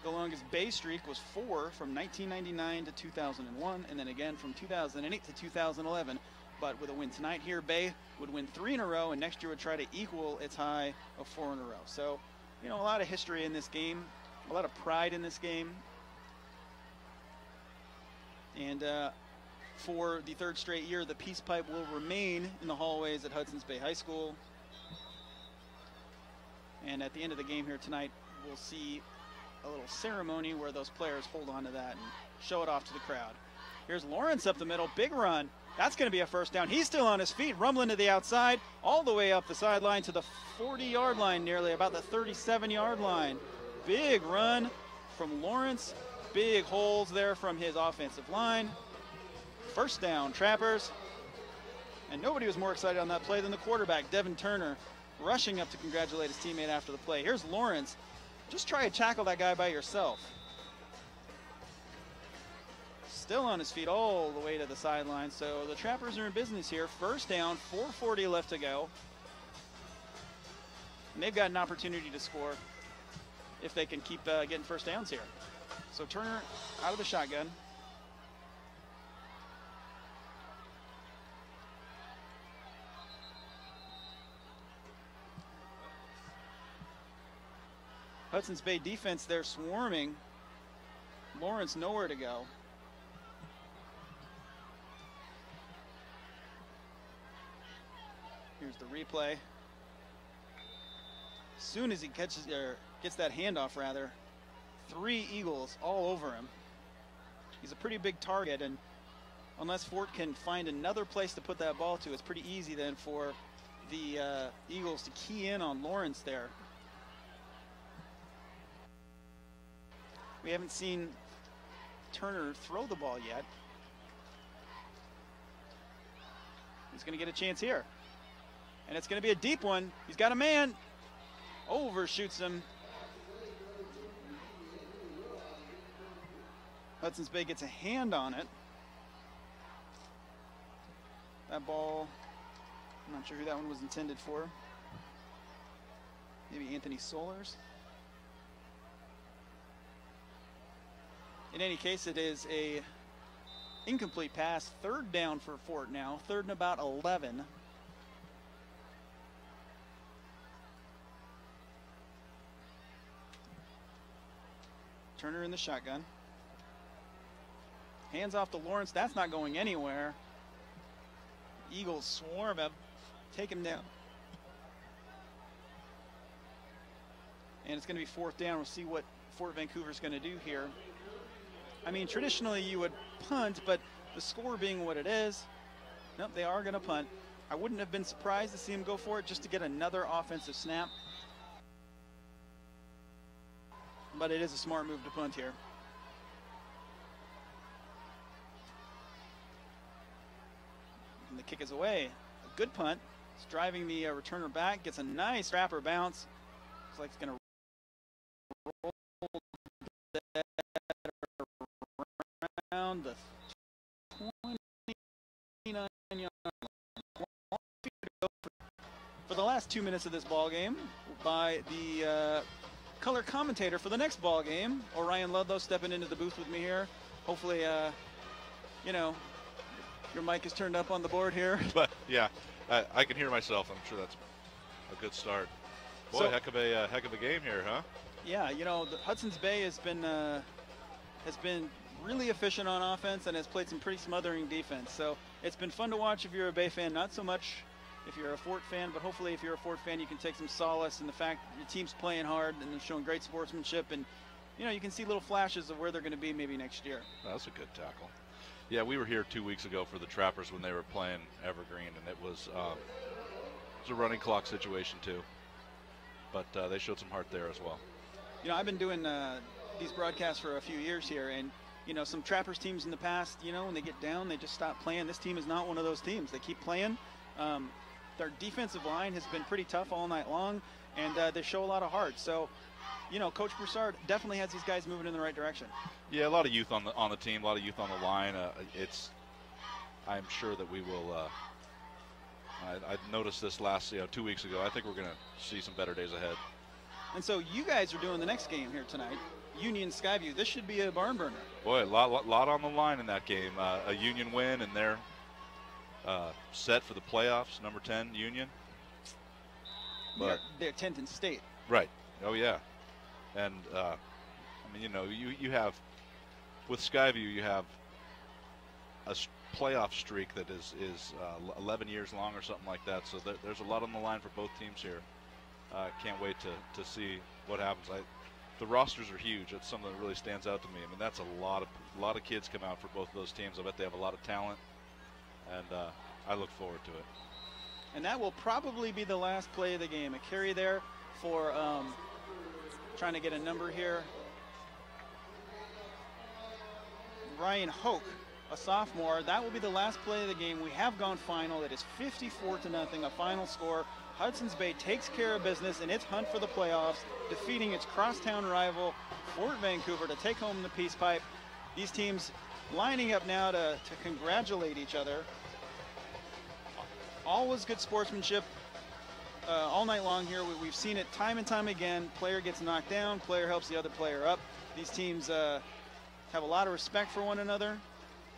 The longest Bay streak was 4 from 1999 to 2001, and then again from 2008 to 2011. But with a win tonight here, Bay would win 3 in a row, and next year would try to equal its high of 4 in a row. So, you know, a lot of history in this game, a lot of pride in this game. And for the third straight year, the Peace Pipe will remain in the hallways at Hudson's Bay High School. And at the end of the game here tonight, we'll see a little ceremony where those players hold on to that and show it off to the crowd. Here's Lawrence up the middle, big run. That's going to be a first down. He's still on his feet, rumbling to the outside, all the way up the sideline to the 40-yard line, nearly about the 37-yard line. Big run from Lawrence. Big holes there from his offensive line. First down, Trappers. And nobody was more excited on that play than the quarterback, Devin Turner, rushing up to congratulate his teammate after the play. Here's Lawrence. Just try to tackle that guy by yourself. Still on his feet all the way to the sideline. So the Trappers are in business here. First down, 4:40 left to go. And they've got an opportunity to score if they can keep getting first downs here. So Turner out of the shotgun. Hudson's Bay defense there swarming. Lawrence nowhere to go. Here's the replay. As soon as he gets that handoff, rather, 3 Eagles all over him. He's a pretty big target, and unless Fort can find another place to put that ball to, it's pretty easy then for the Eagles to key in on Lawrence there. We haven't seen Turner throw the ball yet. He's going to get a chance here. And it's going to be a deep one. He's got a man. Overshoots him. Hudson's Bay gets a hand on it. That ball, I'm not sure who that one was intended for. Maybe Anthony Solers. In any case, it is a incomplete pass. Third down for Fort now. Third and about 11. Turner in the shotgun. Hands off to Lawrence. That's not going anywhere. Eagles swarm him. Take him down. And it's going to be fourth down. We'll see what Fort Vancouver's going to do here. I mean, traditionally you would punt, but the score being what it is, nope, they are going to punt. I wouldn't have been surprised to see him go for it just to get another offensive snap. But it is a smart move to punt here. And the kick is away. A good punt. It's driving the returner back. Gets a nice wrapper bounce. Looks like it's going to roll that around the 29-yard line. For the last 2 minutes of this ball game, by the color commentator for the next ball game, Orion Ludlow, stepping into the booth with me here. Hopefully, you know, your mic is turned up on the board here. But yeah, I can hear myself. I'm sure that's a good start. Boy, So, heck of a game here, huh? yeah, you know, the Hudson's Bay has been really efficient on offense and has played some pretty smothering defense. So it's been fun to watch if you're a Bay fan. Not so much if you're a Fort fan, but hopefully if you're a Fort fan, you can take some solace in the fact that your team's playing hard and they're showing great sportsmanship, and you know, you can see little flashes of where they're going to be maybe next year. That's a good tackle. Yeah, we were here 2 weeks ago for the Trappers when they were playing Evergreen, and it was a running clock situation too. But they showed some heart there as well. You know, I've been doing these broadcasts for a few years here, and you know, some Trappers teams in the past, you know, when they get down, they just stop playing. This team is not one of those teams. They keep playing. Their defensive line has been pretty tough all night long, and they show a lot of heart. So, you know, Coach Broussard definitely has these guys moving in the right direction. Yeah, a lot of youth on the team, a lot of youth on the line. I'm sure that we will. I noticed this last 2 weeks ago. I think we're going to see some better days ahead. And so you guys are doing the next game here tonight, Union Skyview. This should be a barn burner. Boy, a lot on the line in that game. A Union win, and they're set for the playoffs. Number 10 Union. But They're 10th in state. right. Oh yeah. And I mean, you know, you have with Skyview, you have a playoff streak that is 11 years long or something like that. So there's a lot on the line for both teams here. Can't wait to see what happens. The rosters are huge. That's something that really stands out to me. I mean, that's a lot of kids come out for both of those teams. I bet they have a lot of talent, and I look forward to it. And that will probably be the last play of the game. A carry there for trying to get a number here. Ryan Hoke, a sophomore. That will be the last play of the game. We have gone final. It is 54-0, a final score. Hudson's Bay takes care of business in its hunt for the playoffs, defeating its crosstown rival, Fort Vancouver, to take home the Peace Pipe. These teams lining up now to congratulate each other. Always good sportsmanship all night long here. We've seen it time and time again. Player gets knocked down, player helps the other player up. These teams have a lot of respect for one another.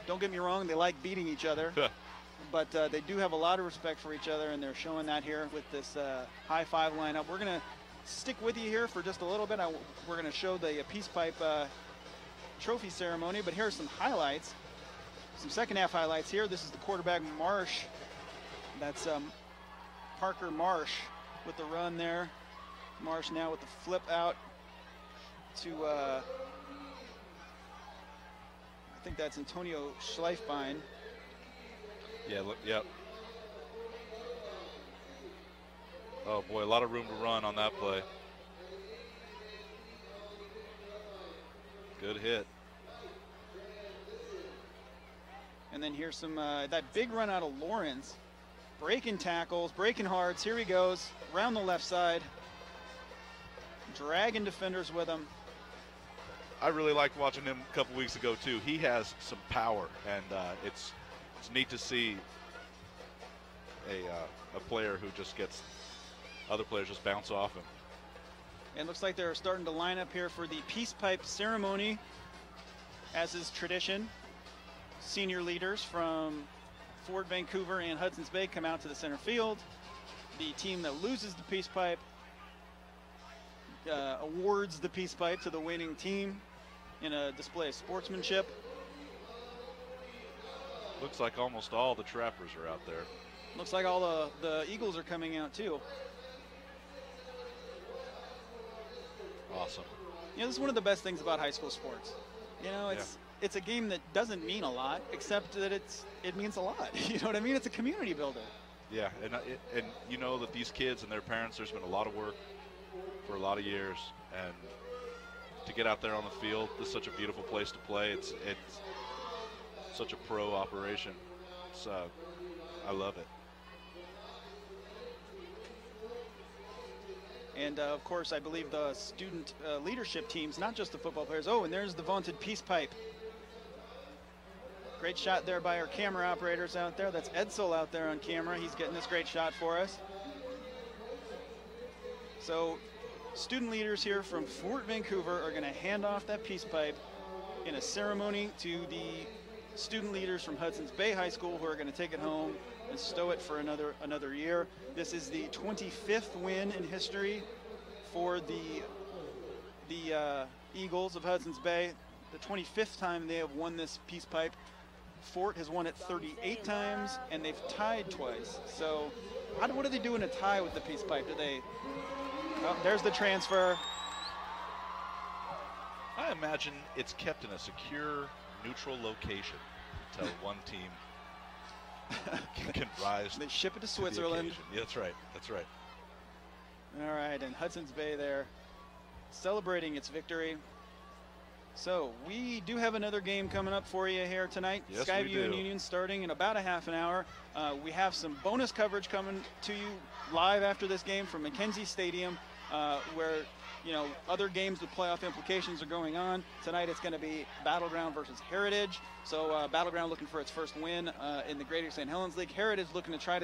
Don't get me wrong, they like beating each other. But they do have a lot of respect for each other, and they're showing that here with this high five lineup. We're going to stick with you here for just a little bit. We're going to show the Peace Pipe trophy ceremony, but here are some highlights, some second half highlights here. This is the quarterback, Marsh. That's Parker Marsh with the run there. Marsh now with the flip out to, I think that's Antonio Schleifbein. Yeah, look, yep. Oh boy, a lot of room to run on that play. Good hit. And then here's some, that big run out of Lawrence. Breaking tackles, breaking hearts. Here he goes, around the left side. Dragging defenders with him. I really liked watching him a couple weeks ago too. He has some power, and it's neat to see a player who just gets other players just bounce off him. And looks like they're starting to line up here for the Peace Pipe ceremony, as is tradition. senior leaders from Fort Vancouver and Hudson's Bay come out to the center field. The team that loses the peace pipe awards the peace pipe to the winning team in a display of sportsmanship. Looks like almost all the Trappers are out there. Looks like all the Eagles are coming out too. Awesome. You know, this is one of the best things about high school sports. You know, it's a game that doesn't mean a lot, except that it means a lot. You know what I mean? It's a community builder. Yeah, and you know that these kids and their parents, there's been a lot of work for a lot of years, and to get out there on the field, this is such a beautiful place to play. It's such a pro operation. I love it. And of course, I believe the student leadership teams, not just the football players. Oh, and there's the vaunted peace pipe. Great shot there by our camera operators out there. That's Edsel out there on camera. He's getting this great shot for us. So student leaders here from Fort Vancouver are going to hand off that peace pipe in a ceremony to the student leaders from Hudson's Bay High School, who are going to take it home and stow it for another year. This is the 25th win in history for the Eagles of Hudson's Bay. The 25th time they have won this peace pipe. Fort has won it 38 times, and they've tied twice. So what do they do in a tie with the peace pipe? Do they... Oh, there's the transfer. I imagine it's kept in a secure, neutral location until one team can rise. They ship it to Switzerland. Yeah, that's right. That's right. All right, and Hudson's Bay there celebrating its victory. So we do have another game coming up for you here tonight. Yes, Skyview and Union starting in about a half an hour. We have some bonus coverage coming to you live after this game from Mackenzie Stadium, where other games with playoff implications are going on. Tonight it's going to be Battleground versus Heritage. So Battleground looking for its first win in the Greater St. Helens League. Heritage looking to try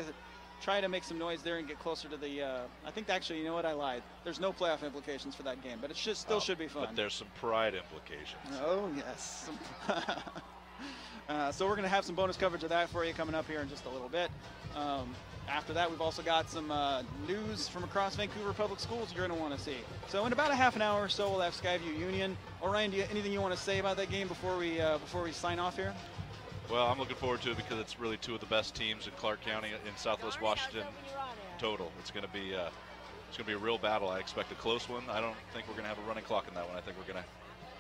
to make some noise there and get closer to the I think actually, you know what, I lied. There's no playoff implications for that game, but it still should be fun. But there's some pride implications. Oh, yes. So we're going to have some bonus coverage of that for you coming up here in just a little bit. After that, we've also got some news from across Vancouver Public Schools you're going to want to see. So in about a half an hour or so, we'll have Skyview Union. Orion, anything you want to say about that game before we sign off here? Well, I'm looking forward to it because it's really two of the best teams in Clark County in Southwest Washington total. It's going to be a real battle. I expect a close one. I don't think we're going to have a running clock in that one. I think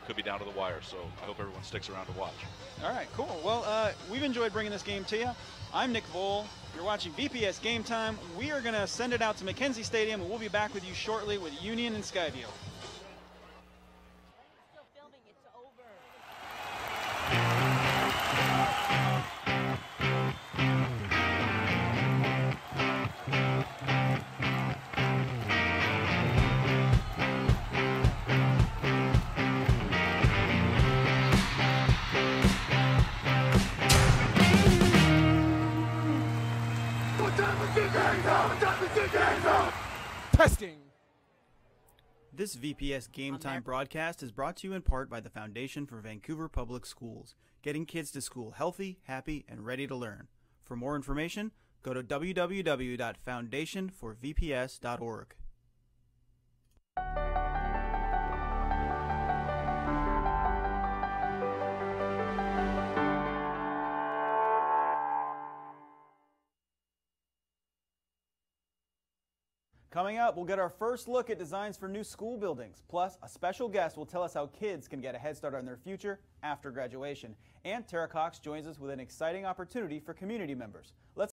could be down to the wire. So I hope everyone sticks around to watch. All right, cool. Well, we've enjoyed bringing this game to you. I'm Nick Vole. You're watching VPS Game Time. We are going to send it out to Mackenzie Stadium, and we'll be back with you shortly with Union and Skyview. Testing. This VPS Game Time broadcast is brought to you in part by the Foundation for Vancouver Public Schools, getting kids to school healthy, happy, and ready to learn. For more information, go to www.foundationforvps.org. Coming up, we'll get our first look at designs for new school buildings. Plus, a special guest will tell us how kids can get a head start on their future after graduation. And Tara Cox joins us with an exciting opportunity for community members. Let's